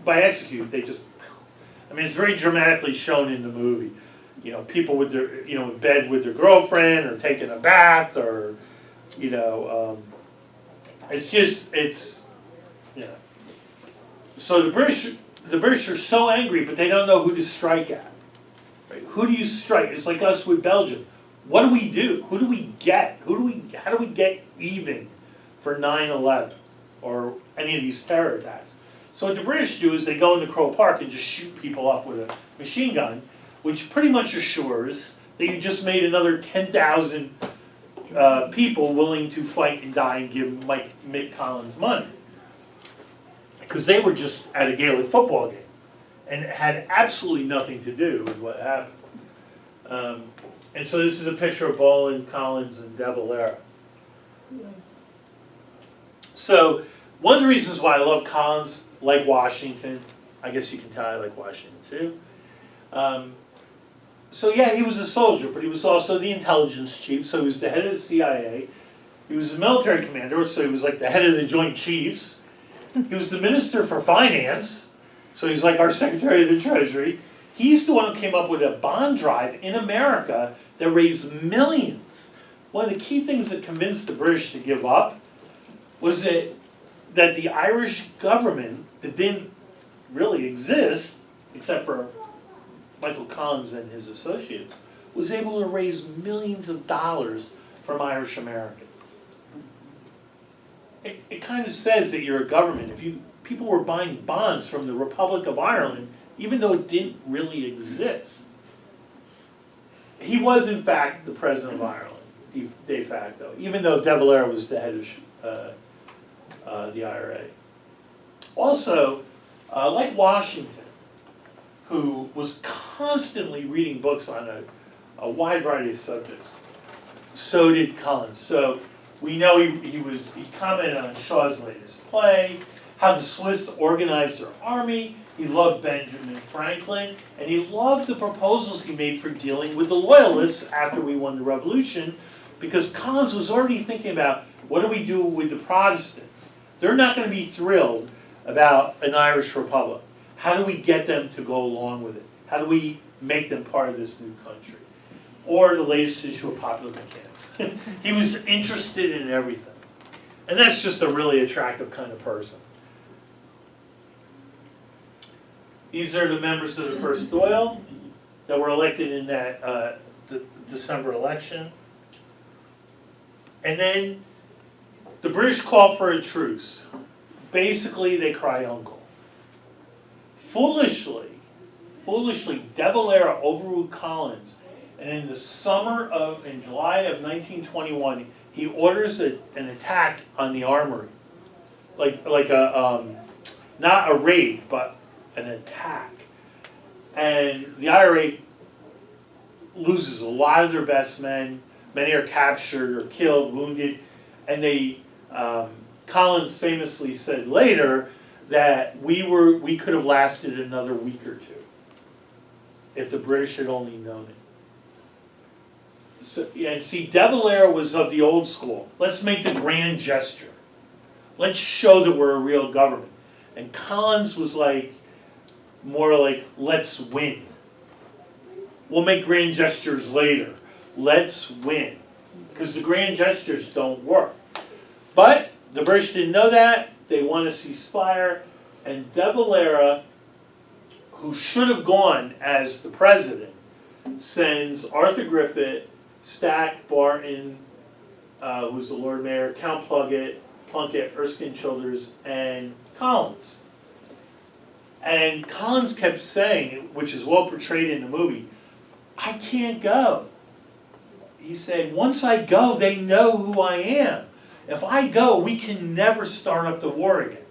by execute, they just, I mean, it's very dramatically shown in the movie. You know, people with their, you know, in bed with their girlfriend or taking a bath or, you know, it's just, it's, you know. So the British are so angry, but they don't know who to strike at. Right? Who do you strike? It's like us with Belgium. What do we do? Who do we get? How do we get even for 9/11 or any of these terror attacks? So what the British do is they go into Crow Park and just shoot people up with a machine gun, which pretty much assures that you just made another 10,000 people willing to fight and die and give Micheal Collins money. Because they were just at a Gaelic football game, and it had absolutely nothing to do with what happened. And so this is a picture of Bolin, Collins, and De Valera. So one of the reasons why I love Collins, like Washington, I guess you can tell I like Washington too. So yeah, he was a soldier, but he was also the intelligence chief, so he was the head of the CIA. He was the military commander, so he was like the head of the Joint Chiefs. He was the minister for finance, so he's like our secretary of the treasury. He's the one who came up with a bond drive in America that raised millions. One of the key things that convinced the British to give up was that the Irish government, that didn't really exist, except for Micheal Collins and his associates, was able to raise millions of dollars from Irish Americans. It kind of says that you're a government. People were buying bonds from the Republic of Ireland, even though it didn't really exist. He was, in fact, the president of Ireland, de facto, even though De Valera was the head of the IRA. Also, like Washington, who was constantly reading books on a wide variety of subjects, so did Collins. So we know he commented on Shaw's latest play, how the Swiss organized their army. He loved Benjamin Franklin, and he loved the proposals he made for dealing with the Loyalists after we won the Revolution, because Collins was already thinking about, what do we do with the Protestants? They're not going to be thrilled about an Irish Republic. How do we get them to go along with it? How do we make them part of this new country? Or the latest issue of Popular Mechanics. He was interested in everything. And that's just a really attractive kind of person. These are the members of the First Dáil that were elected in that the December election. And then the British call for a truce. Basically, they cry uncle. Foolishly, De Valera overruled Collins, and in July of 1921, he orders an attack on the armory, like a not a raid, but an attack. And the IRA loses a lot of their best men. Many are captured or killed, wounded, and Collins famously said later that we could have lasted another week or two if the British had only known it. So, and see, De Valera was of the old school. Let's make the grand gesture. Let's show that we're a real government. And Collins was more like, let's win. We'll make grand gestures later. Let's win. Because the grand gestures don't work. But the British didn't know that. They want a ceasefire. And De Valera, who should have gone as the president, sends Arthur Griffith, Stack, Barton, who's the Lord Mayor, Count Plunkett, Erskine Childers, and Collins. And Collins kept saying, which is well portrayed in the movie, I can't go. He said, once I go, they know who I am. If I go, we can never start up the war again.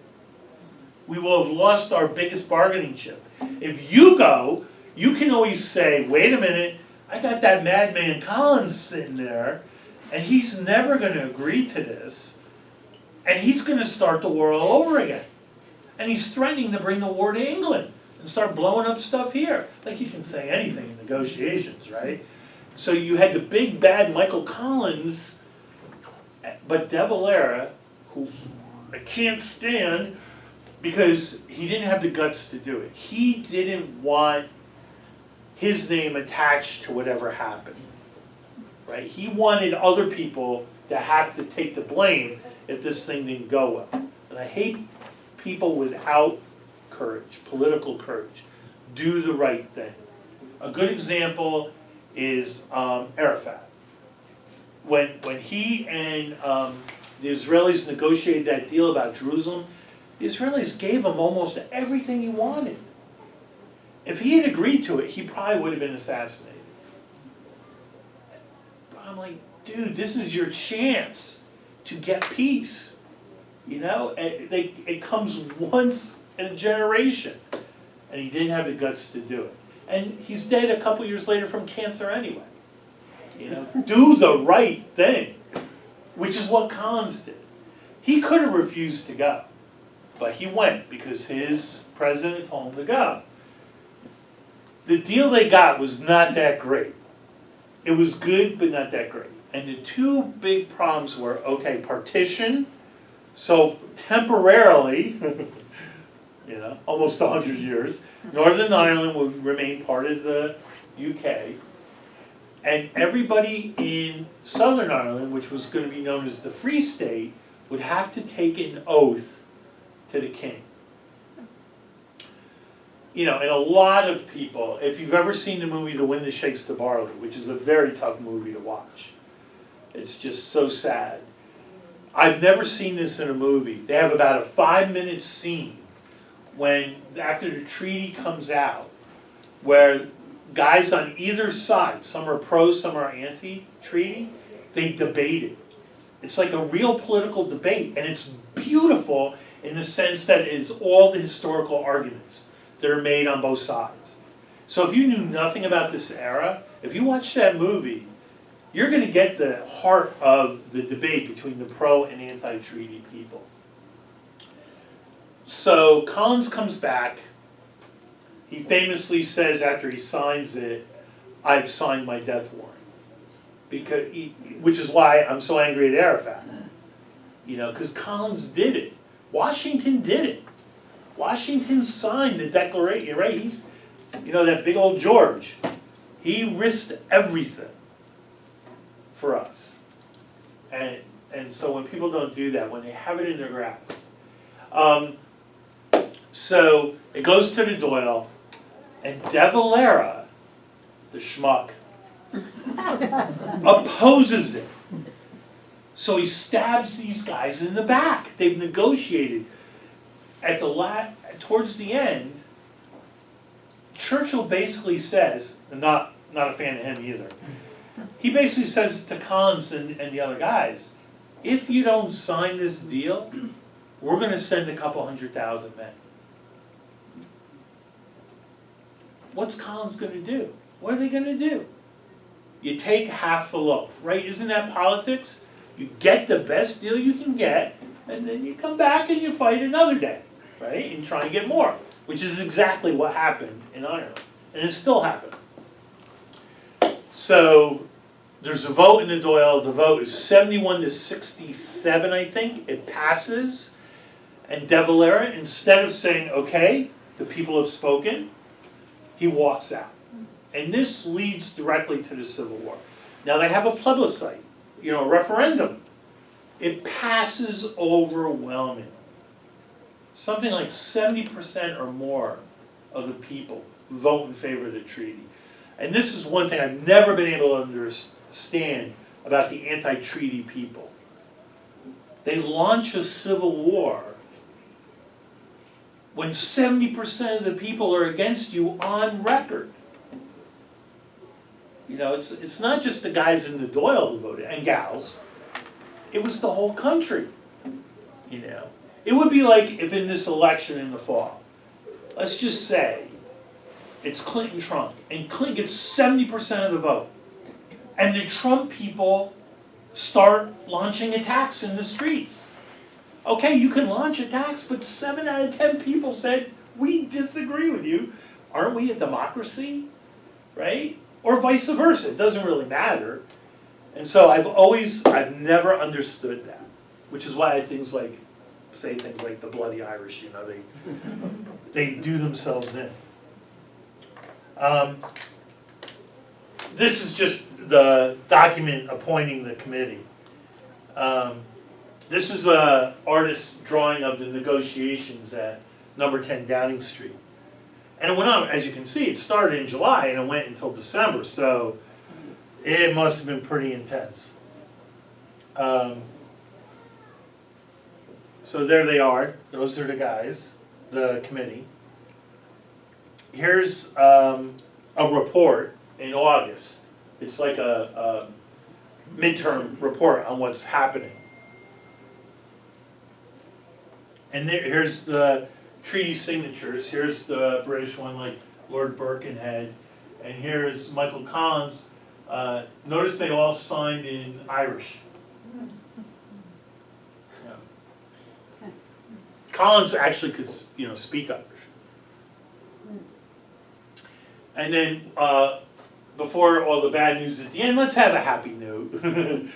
We will have lost our biggest bargaining chip. If you go, you can always say, wait a minute, I got that madman Collins sitting there, and he's never going to agree to this, and he's going to start the war all over again. And he's threatening to bring the war to England and start blowing up stuff here. Like, he can say anything in negotiations, right? So you had the big bad Micheal Collins, but De Valera, who I can't stand because he didn't have the guts to do it. He didn't want his name attached to whatever happened, right? He wanted other people to have to take the blame if this thing didn't go well. And I hate people without courage, political courage. Do the right thing. A good example is Arafat. When he and the Israelis negotiated that deal about Jerusalem, the Israelis gave him almost everything he wanted. If he had agreed to it, he probably would have been assassinated. But I'm like, dude, this is your chance to get peace. You know, it comes once in a generation. And he didn't have the guts to do it. And he's dead a couple years later from cancer anyway. You know, do the right thing, which is what Collins did. He could have refused to go, but he went because his president told him to go. The deal they got was not that great. It was good, but not that great. And the two big problems were, okay, partition, so temporarily, you know, almost 100 years, Northern Ireland would remain part of the UK, and everybody in Southern Ireland, which was going to be known as the Free State, would have to take an oath to the king. You know, and a lot of people, if you've ever seen the movie The Wind That Shakes the Barley, which is a very tough movie to watch, it's just so sad. I've never seen this in a movie. They have about a 5-minute scene when, after the treaty comes out, where guys on either side, some are pro, some are anti-treaty, they debate it. It's like a real political debate, and it's beautiful in the sense that it is all the historical arguments that are made on both sides. So if you knew nothing about this era, if you watch that movie, you're going to get the heart of the debate between the pro and anti-treaty people. So Collins comes back. He famously says after he signs it, "I've signed my death warrant," which is why I'm so angry at Arafat. You know, because Collins did it. Washington did it. Washington signed the Declaration, right? He's, you know, that big old George. He risked everything for us. And so when people don't do that, when they have it in their grasp. So it goes to the Doyle, and De Valera, the schmuck, opposes it. So he stabs these guys in the back. They've negotiated. At towards the end, Churchill basically says, and not a fan of him either, he basically says to Collins and the other guys, if you don't sign this deal, we're going to send a couple 100,000 men. What's Collins going to do? What are they going to do? You take half the loaf, right? Isn't that politics? You get the best deal you can get, and then you come back and you fight another day, right? And try and get more, which is exactly what happened in Ireland. And it's still happening. So there's a vote in the Doyle. The vote is 71 to 67, I think. It passes. And De Valera, instead of saying, okay, the people have spoken, he walks out. And this leads directly to the Civil War. Now they have a plebiscite, you know, a referendum. It passes overwhelmingly. Something like 70% or more of the people vote in favor of the treaty. And this is one thing I've never been able to understand about the anti-treaty people. They launch a civil war when 70% of the people are against you on record. You know, it's not just the guys in the Doyle who voted, and gals. It was the whole country, you know. It would be like if in this election in the fall, let's just say it's Clinton-Trump, and Clinton gets 70% of the vote, and the Trump people start launching attacks in the streets. Okay, you can launch attacks, but 7 out of 10 people said, we disagree with you. Aren't we a democracy, right? Or vice versa, it doesn't really matter. And so I've never understood that, which is why I say things like the bloody Irish, you know, they do themselves in. This is just the document appointing the committee. This is an artist's drawing of the negotiations that number 10 Downing Street. And it went on, as you can see, it started in July and it went until December, so it must have been pretty intense. So there they are, those are the guys, the committee. Here's a report in August. It's like a midterm report on what's happening. And here's the treaty signatures. Here's the British one, like Lord Birkenhead. And here's Micheal Collins. Notice they all signed in Irish. Yeah. Collins actually could, speak Irish. And then, before all the bad news at the end, let's have a happy note.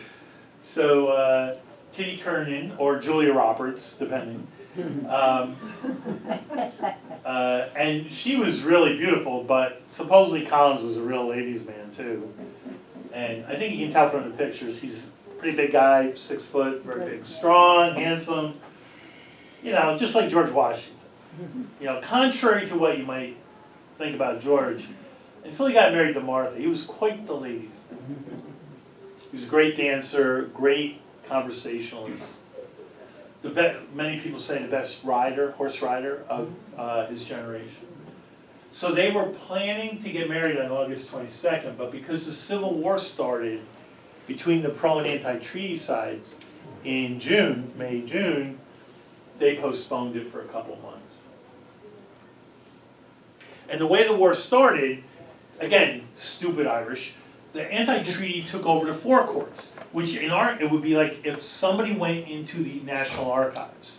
So, Kitty Kernan, or Julia Roberts, depending. And she was really beautiful, but supposedly Collins was a real ladies' man too. And I think you can tell from the pictures, he's a pretty big guy, 6 foot, very big, strong, handsome, just like George Washington. Contrary to what you might think about George, until he got married to Martha, he was quite the ladies' man. He was a great dancer, great conversationalist. Many people say the best horse rider of his generation. So they were planning to get married on August 22nd, but because the Civil War started between the pro and anti-treaty sides in May, June, they postponed it for a couple months. And the way the war started, again, stupid Irish, the anti-treaty took over the four courts, which it would be like if somebody went into the National Archives.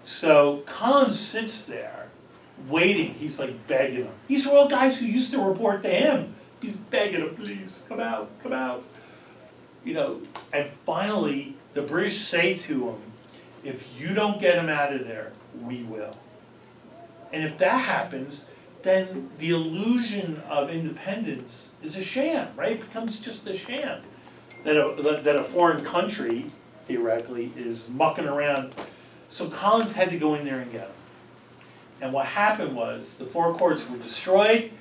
So Collins sits there, waiting. He's like begging them. These are all guys who used to report to him. He's begging them, please, come out, come out. And finally, the British say to him, if you don't get him out of there, we will. And if that happens, then the illusion of independence is a sham, right? It becomes just a sham. That a foreign country, theoretically, is mucking around. So Collins had to go in there and get him. And what happened was, the four courts were destroyed,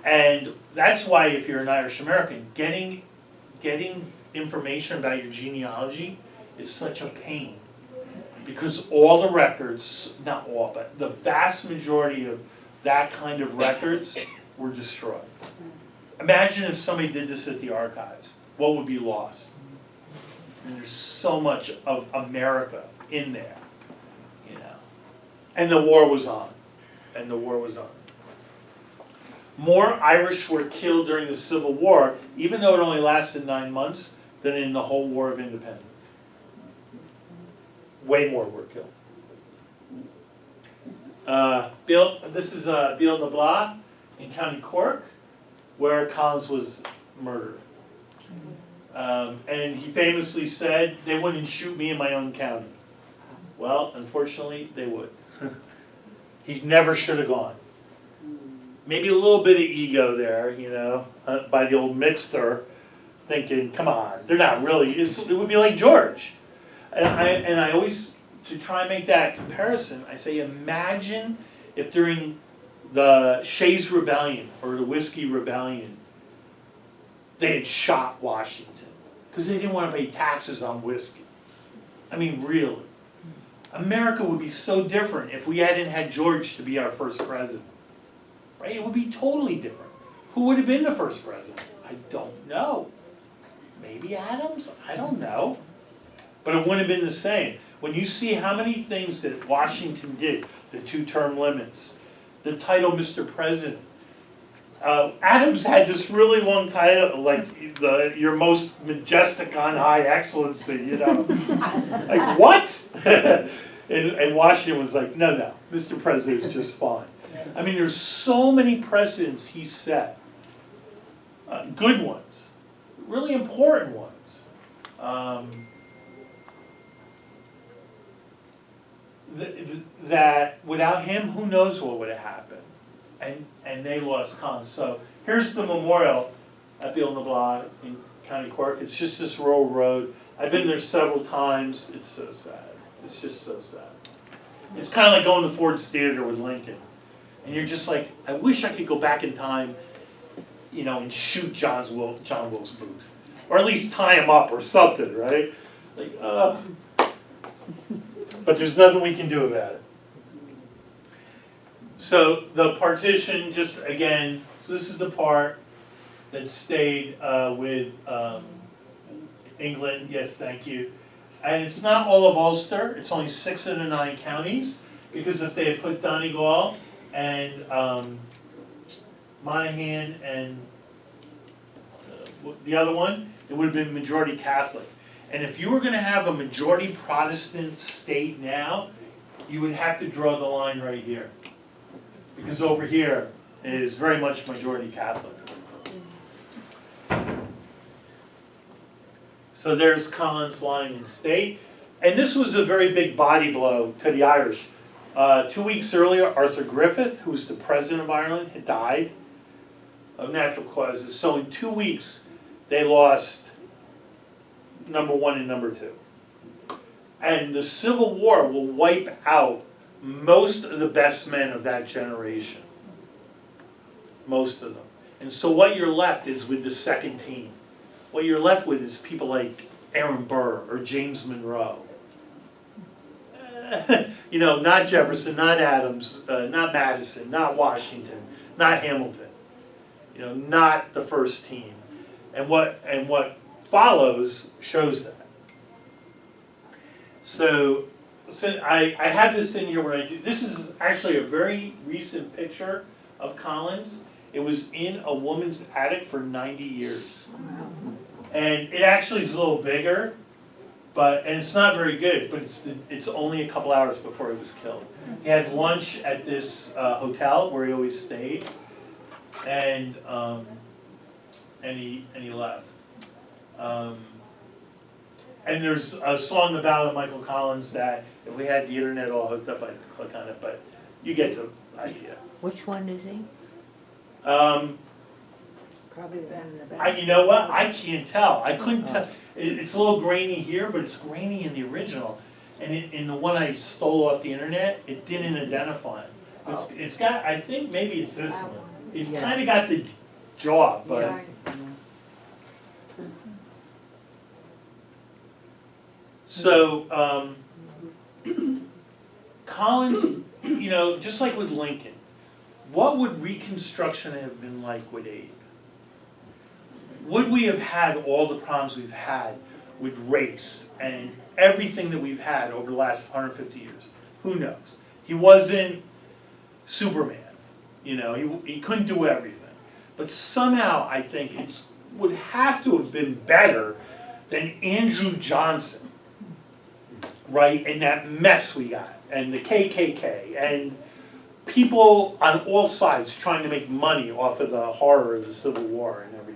and that's why, if you're an Irish American, getting information about your genealogy is such a pain. Because all the records, not all, but the vast majority of that kind of records were destroyed. Imagine if somebody did this at the archives. What would be lost? And there's so much of America in there, And the war was on. More Irish were killed during the Civil War, even though it only lasted 9 months, than in the whole War of Independence. Way more were killed. This is Beal na Bla in County Cork, where Collins was murdered. And he famously said, they wouldn't shoot me in my own county. Well, unfortunately, they would. He never should have gone. Maybe a little bit of ego there, by the old mixter, thinking, come on, they're not really, it would be like George. And I always, to try and make that comparison, I say, imagine if during the Shays Rebellion or the Whiskey Rebellion, they had shot Washington because they didn't want to pay taxes on whiskey. I mean, really. America would be so different if we hadn't had George to be our first president. Right? It would be totally different. Who would have been the first president? I don't know. Maybe Adams? I don't know. But it wouldn't have been the same. When you see how many things that Washington did, the 2-term limits, the title Mr. President, Adams had this really long title, like your most majestic on high excellency, Like, what? and Washington was like, no, Mr. President is just fine. I mean, there's so many precedents he set. Good ones. Really important ones. That without him, who knows what would have happened. And they lost Collins. So here's the memorial at Beal na Bla in County Cork. It's just this rural road. I've been there several times. It's so sad. It's just so sad. It's kind of like going to Ford's Theater with Lincoln. And you're just like, I wish I could go back in time, you know, and shoot John Wilkes Booth. Or at least tie him up or something, right? Like, but there's nothing we can do about it. So the partition, just again, so this is the part that stayed with England. Yes, thank you. And it's not all of Ulster. It's only 6 of the 9 counties, because if they had put Donegal and Monaghan and the other one, it would have been majority Catholic. And if you were going to have a majority Protestant state now, you would have to draw the line right here. Because over here is very much majority Catholic. So there's Collins' line in state. And this was a very big body blow to the Irish. 2 weeks earlier, Arthur Griffith, who was the president of Ireland, had died of natural causes. So in 2 weeks, they lost number 1 and number 2. And the Civil War will wipe out most of the best men of that generation. Most of them. And so what you're left is with the second team. What you're left with is people like Aaron Burr or James Monroe. You know, not Jefferson, not Adams, not Madison, not Washington, not Hamilton. You know, not the first team. And what follows shows that. So I have this in here where I do. This is actually a very recent picture of Collins. It was in a woman's attic for 90 years. And it actually is a little bigger, and it's not very good, but it's only a couple hours before he was killed. He had lunch at this hotel where he always stayed, and he left. And there's a song about Micheal Collins that if we had the internet all hooked up, I'd click on it, but you get the idea. Which one is he? Probably the one in the back. You know what? I can't tell. I couldn't tell. It's a little grainy here, but it's grainy in the original. And in the one I stole off the internet, it didn't identify him. It's got, I think maybe it's this one. It's kind of got the jaw, but. So, Collins, you know, just like with Lincoln, what would Reconstruction have been like with Abe? Would we have had all the problems we've had with race and everything that we've had over the last 150 years? Who knows? He wasn't Superman, you know, he couldn't do everything. But somehow I think it would have to have been better than Andrew Johnson, right? And that mess we got, and the KKK, and people on all sides trying to make money off of the horror of the Civil War and everything.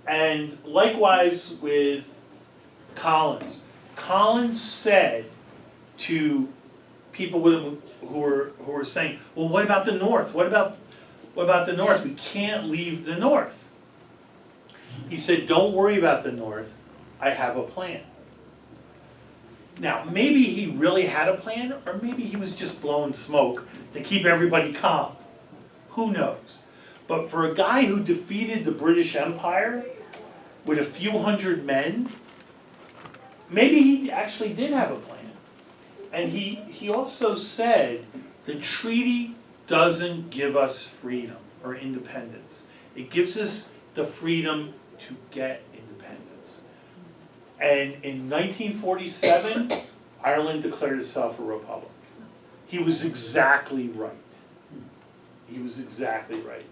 And likewise with Collins. Collins said to people with him who were saying, well, what about the North? What about the North? We can't leave the North. He said, don't worry about the North. I have a plan. Now, maybe he really had a plan, or maybe he was just blowing smoke to keep everybody calm. Who knows? But for a guy who defeated the British Empire with a few hundred men, maybe he actually did have a plan. And he also said, the treaty doesn't give us freedom or independence. It gives us the freedom to get independence. And in 1947, Ireland declared itself a republic. He was exactly right. He was exactly right.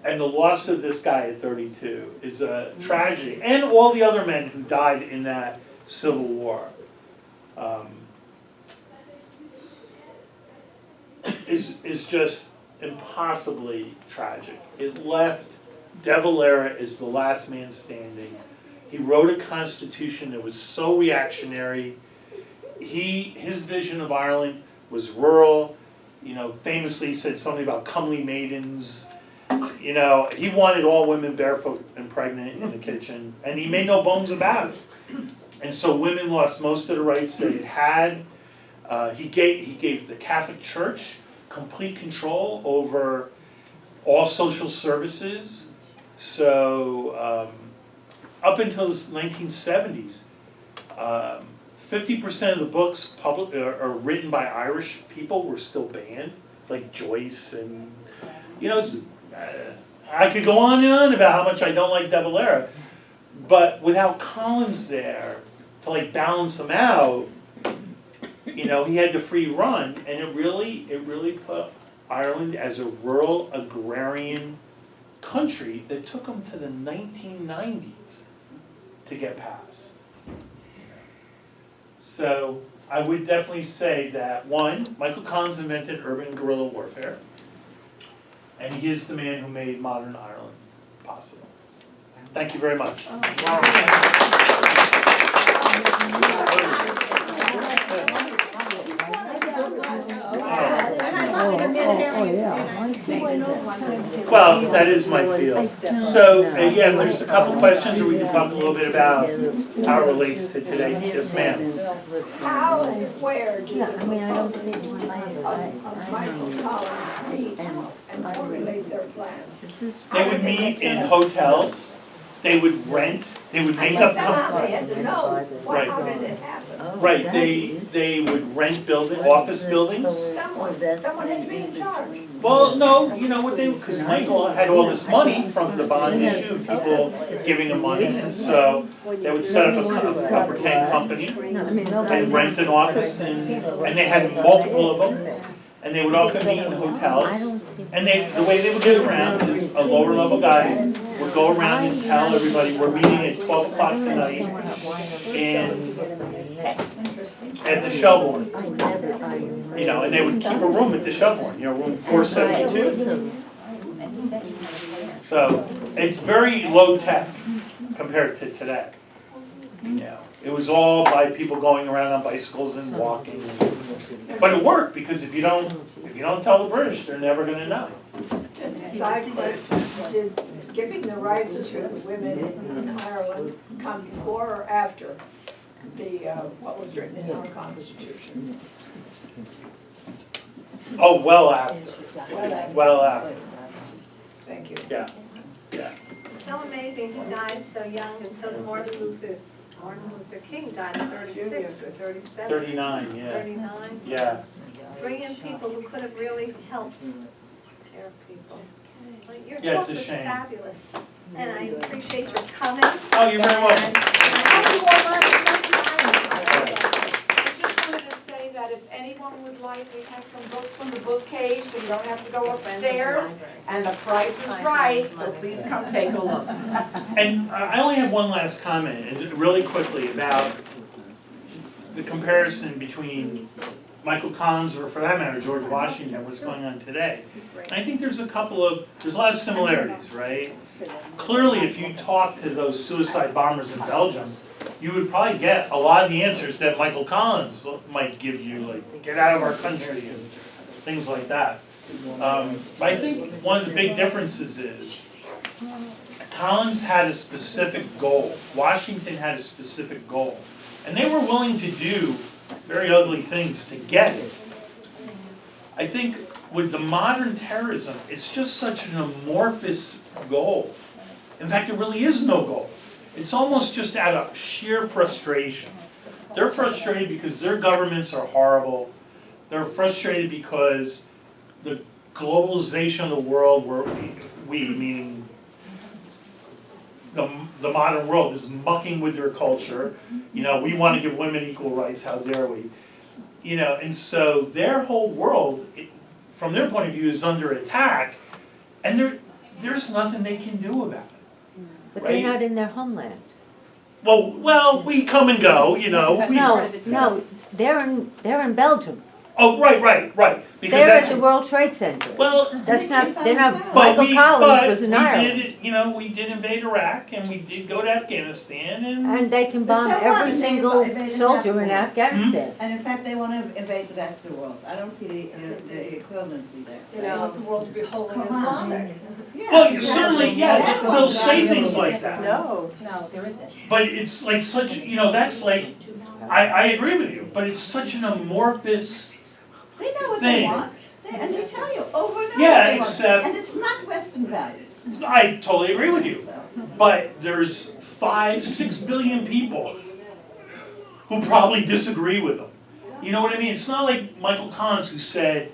And the loss of this guy at 32 is a tragedy. And all the other men who died in that Civil War is just impossibly tragic. It left De Valera as the last man standing. He wrote a constitution that was so reactionary. His vision of Ireland was rural. You know, famously he said something about comely maidens. You know, he wanted all women barefoot and pregnant in the kitchen, and he made no bones about it. And so women lost most of the rights they had. He gave the Catholic Church complete control over all social services. So up until the 1970s, 50% of the books are written by Irish people were still banned, like Joyce and, you know, I could go on and on about how much I don't like De Valera, but without Collins there to like balance them out, you know, he had the free run, and it really put Ireland as a rural agrarian country that took them to the 1990s to get passed. So I would definitely say that, one, Micheal Collins invented urban guerrilla warfare, and he is the man who made modern Ireland possible. Thank you very much. Well, that is my field. So, yeah, there's a couple questions, or we can talk a little bit about how it relates to today. Yes, ma'am. How and where do Yeah, I mean, I don't see of one Micheal Collins meet and formulate their plans? They would meet in hotels. They would rent. They would make up Somehow they companies. had to know Right. how did it happen. Right. They would rent office buildings. Someone had to be in charge. Well, no, you know what because Michael had all this money from the bond issue, people giving him money, and so they would set up a pretend company and rent an office, and they had multiple of them, and they would often meet in hotels. And the way they would get around is a lower level guy would go around and tell everybody, we're meeting at 12 o'clock tonight at the Shelbourne. You know, and they would keep a room at the Shelbourne, you know, room 472. So it's very low tech compared to today. You know, it was all by people going around on bicycles and walking. But it worked because if you don't tell the British, they're never going to know. Just a side question, did giving the rights to women in Ireland come before or after what was written in our Constitution? Oh, well after. Well after. Thank you. Yeah. Yeah. It's so amazing he died so young, and so did Martin Luther King died at 36 or 37. 39, yeah. 39. Yeah. Brilliant people who could have really helped their people. But your Yeah, it's talk a was shame. fabulous, and I appreciate your coming. Oh, you're very welcome. And I hope you all learned something. I just wanted to say that if anyone would like, we have some books from the bookcase, so you don't have to go upstairs, and the price is right, so please come take a look. And I only have one last comment, and really quickly, about the comparison between Micheal Collins, or for that matter, George Washington, what's going on today. And I think there's a lot of similarities, right? Clearly, if you talk to those suicide bombers in Belgium, you would probably get a lot of the answers that Micheal Collins might give you, like, get out of our country and things like that. But I think one of the big differences is Collins had a specific goal. Washington had a specific goal. And they were willing to do very ugly things to get it. I think with the modern terrorism, it's just such an amorphous goal. In fact, there really is no goal. It's almost just out of sheer frustration. They're frustrated because their governments are horrible. They're frustrated because the globalization of the world, where we meaning the modern world, is mucking with their culture. You know, we want to give women equal rights, how dare we? You know, and so their whole world, from their point of view, is under attack, and there's nothing they can do about it. But Right? they're not in their homeland. Well, we come and go, you know. No, they're in Belgium. Oh, right, because They're at that's, the World Trade Center. well, That's not, they're not, but Michael Collins was in we Ireland. did, you know, we did invade Iraq and we did go to Afghanistan and, And they can bomb so what? every And they single invaded soldier in Afghanistan. Afghanistan. And in fact, they want to invade the rest of the world. I don't see the equivalency there. They want the world to be holy and Come on. Sunday. Yeah. well, certainly, yeah, they'll say things like that. No. No, there isn't. But it's like such, you know, that's like, I agree with you, but it's such an amorphous, They know what thing. they want, and they tell you over and over Yeah, what they want. except- And it's not Western values. I totally agree with you. So, But there's 6 billion people who probably disagree with them. You know what I mean? It's not like Michael Collins who said,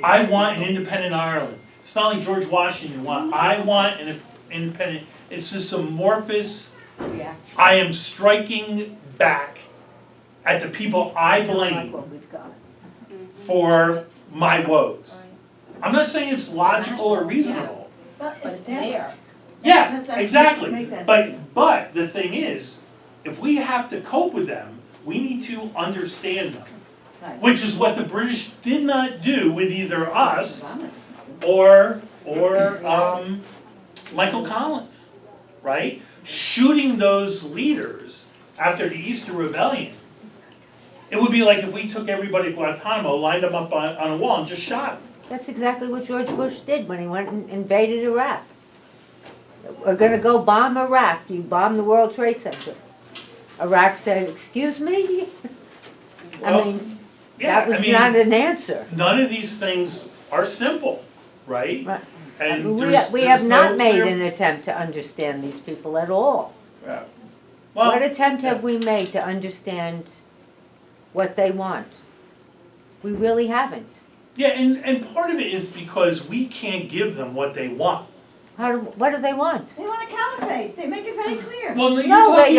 I want an independent Ireland. It's not like George Washington I want an independent, it's this amorphous, I am striking back at the people I blame for my woes. I'm not saying it's logical or reasonable. but But it's it's there. there. Yeah, Let's exactly. make that- But the thing is, if we have to cope with them, we need to understand them. Right. Which is what the British did not do with either us or Michael Collins, right? Shooting those leaders after the Easter Rebellion. It would be like if we took everybody at Guantanamo, lined them up on a wall and just shot them. That's exactly what George Bush did when he went and invaded Iraq. We're gonna go bomb Iraq, you bomb the World Trade Center. Iraq said, excuse me? I Well, mean, Yeah, that was I mean, not an answer. none of these things are simple, right? Right. And We there's have not no made clear- an attempt to understand these people at all. Yeah. What Well, attempt yeah. have we made to understand what they want? We really haven't. Yeah, and part of it is because we can't give them what they want. What do they want? They want a caliphate, they make it very clear. Well, you're No, they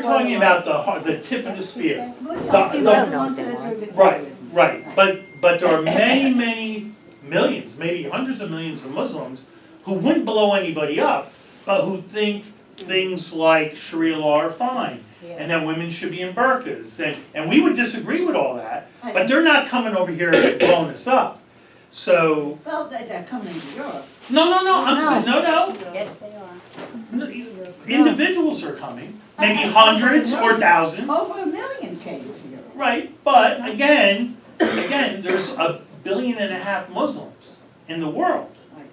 talking don't. about the tip of the spear. We're the- talking about the- the ones We that don't are know dictatorism. Right. But there are many millions, maybe hundreds of millions of Muslims who wouldn't blow anybody up, but who think things like Sharia law are fine, and that women should be in burqas, and we would disagree with all that, but they're not coming over here and blowing us up. So, Well, they're coming into Europe. no, I'm saying, no. Yes, they are. Individuals are coming, maybe hundreds or thousands. Over 1 million came to Europe. Right, but again, there's 1.5 billion Muslims in the world. Right.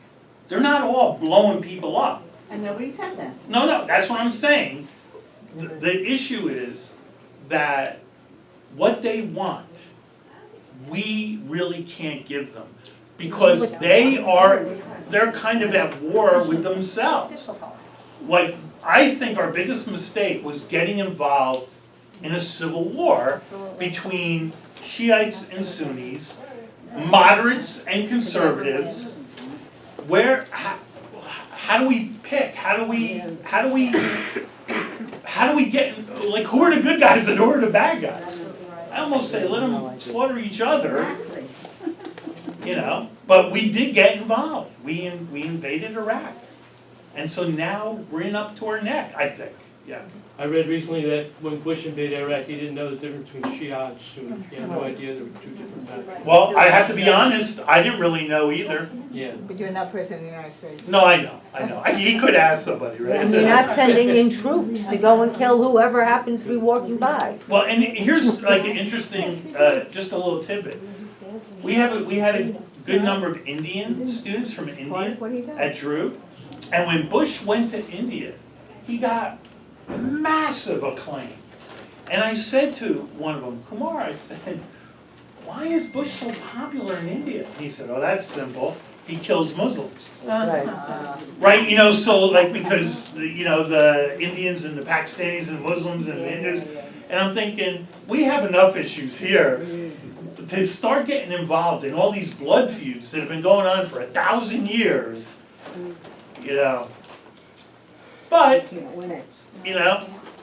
They're not all blowing people up. And nobody said that. No, that's what I'm saying. The issue is that what they want, we really can't give them. Because they're kind of at war with themselves. Like, I think our biggest mistake was getting involved in a civil war between Shiites and Sunnis, moderates and conservatives. How do we pick? How do we get, like, who are the good guys and who are the bad guys? I almost say let them slaughter each other, Exactly. you know, but we did get involved. We invaded Iraq. And so now we're in up to our neck, I think, yeah. I read recently that when Bush invaded Iraq, he didn't know the difference between Shia and Sunni. He had no idea there were two different factions. Well, I have to be honest, I didn't really know either. Yeah. But you're not president of the United States. No, I know. He could ask somebody, right? And you're not sending in troops to go and kill whoever happens to be walking by. Well, and here's like an interesting, just a little tidbit. We had a good number of Indian students from India at Drew, and when Bush went to India, he got massive acclaim. And I said to one of them, Kumar, I said, why is Bush so popular in India? And he said, oh, that's simple. He kills Muslims. Right. Right, you know, so like because, the Indians and the Pakistanis and Muslims and the Hindus, and I'm thinking, we have enough issues here to start getting involved in all these blood feuds that have been going on for 1,000 years, you know. But,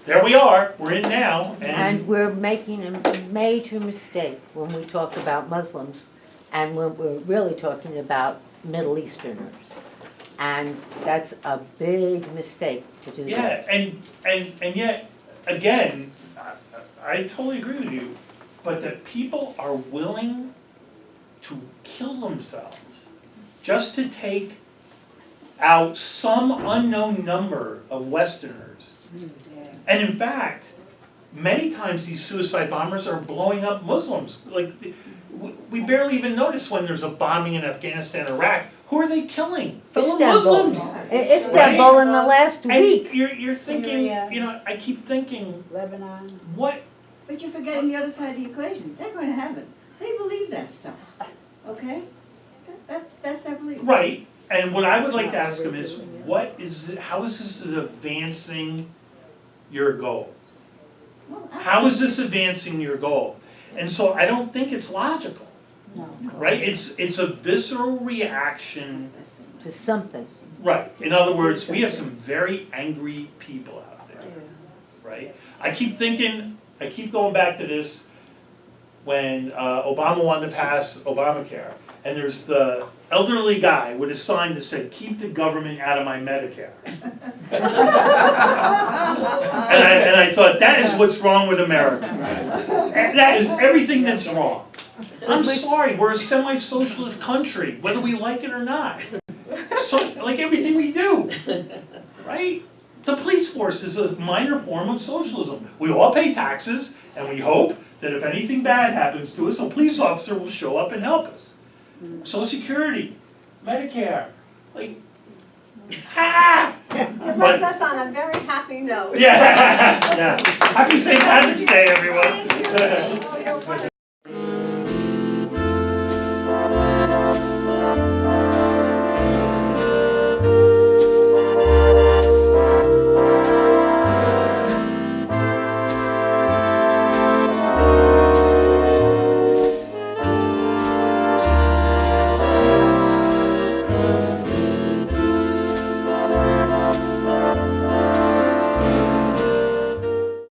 there we are, we're in now, And we're making a major mistake when we talk about Muslims and when we're really talking about Middle Easterners. And that's a big mistake to do yeah, that. and yet, again, I totally agree with you. but that people are willing to kill themselves just to take out some unknown number of Westerners. And in fact, many times these suicide bombers are blowing up Muslims. Like, we barely even notice when there's a bombing in Afghanistan, Iraq. Who are they killing? Fellow Istanbul. Muslims. Istanbul in the last And week. you're thinking, Syria. you know, I keep thinking, Lebanon. what? But you're forgetting the other side of the equation. They're going to heaven. They believe that stuff, okay? That's their belief. Right, and what I would like to ask him is, how is this advancing your goal? Well, How is this advancing your goal? And so I don't think it's logical, right? It's a visceral reaction, To something. right? In other words, we have some very angry people out there, right? I keep going back to this when Obama wanted to pass Obamacare, and there's the elderly guy with a sign that said, "Keep the government out of my Medicare." And I thought, that is what's wrong with America. And that is everything that's wrong. I'm sorry, we're a semi-socialist country, whether we like it or not. So, like everything we do, right? The police force is a minor form of socialism. We all pay taxes, and we hope that if anything bad happens to us, a police officer will show up and help us. Social Security, Medicare, like, ah! You left us on a very happy note. Yeah, yeah. Happy St. Patrick's Day, everyone. Thank you. Oh, you're wonderful.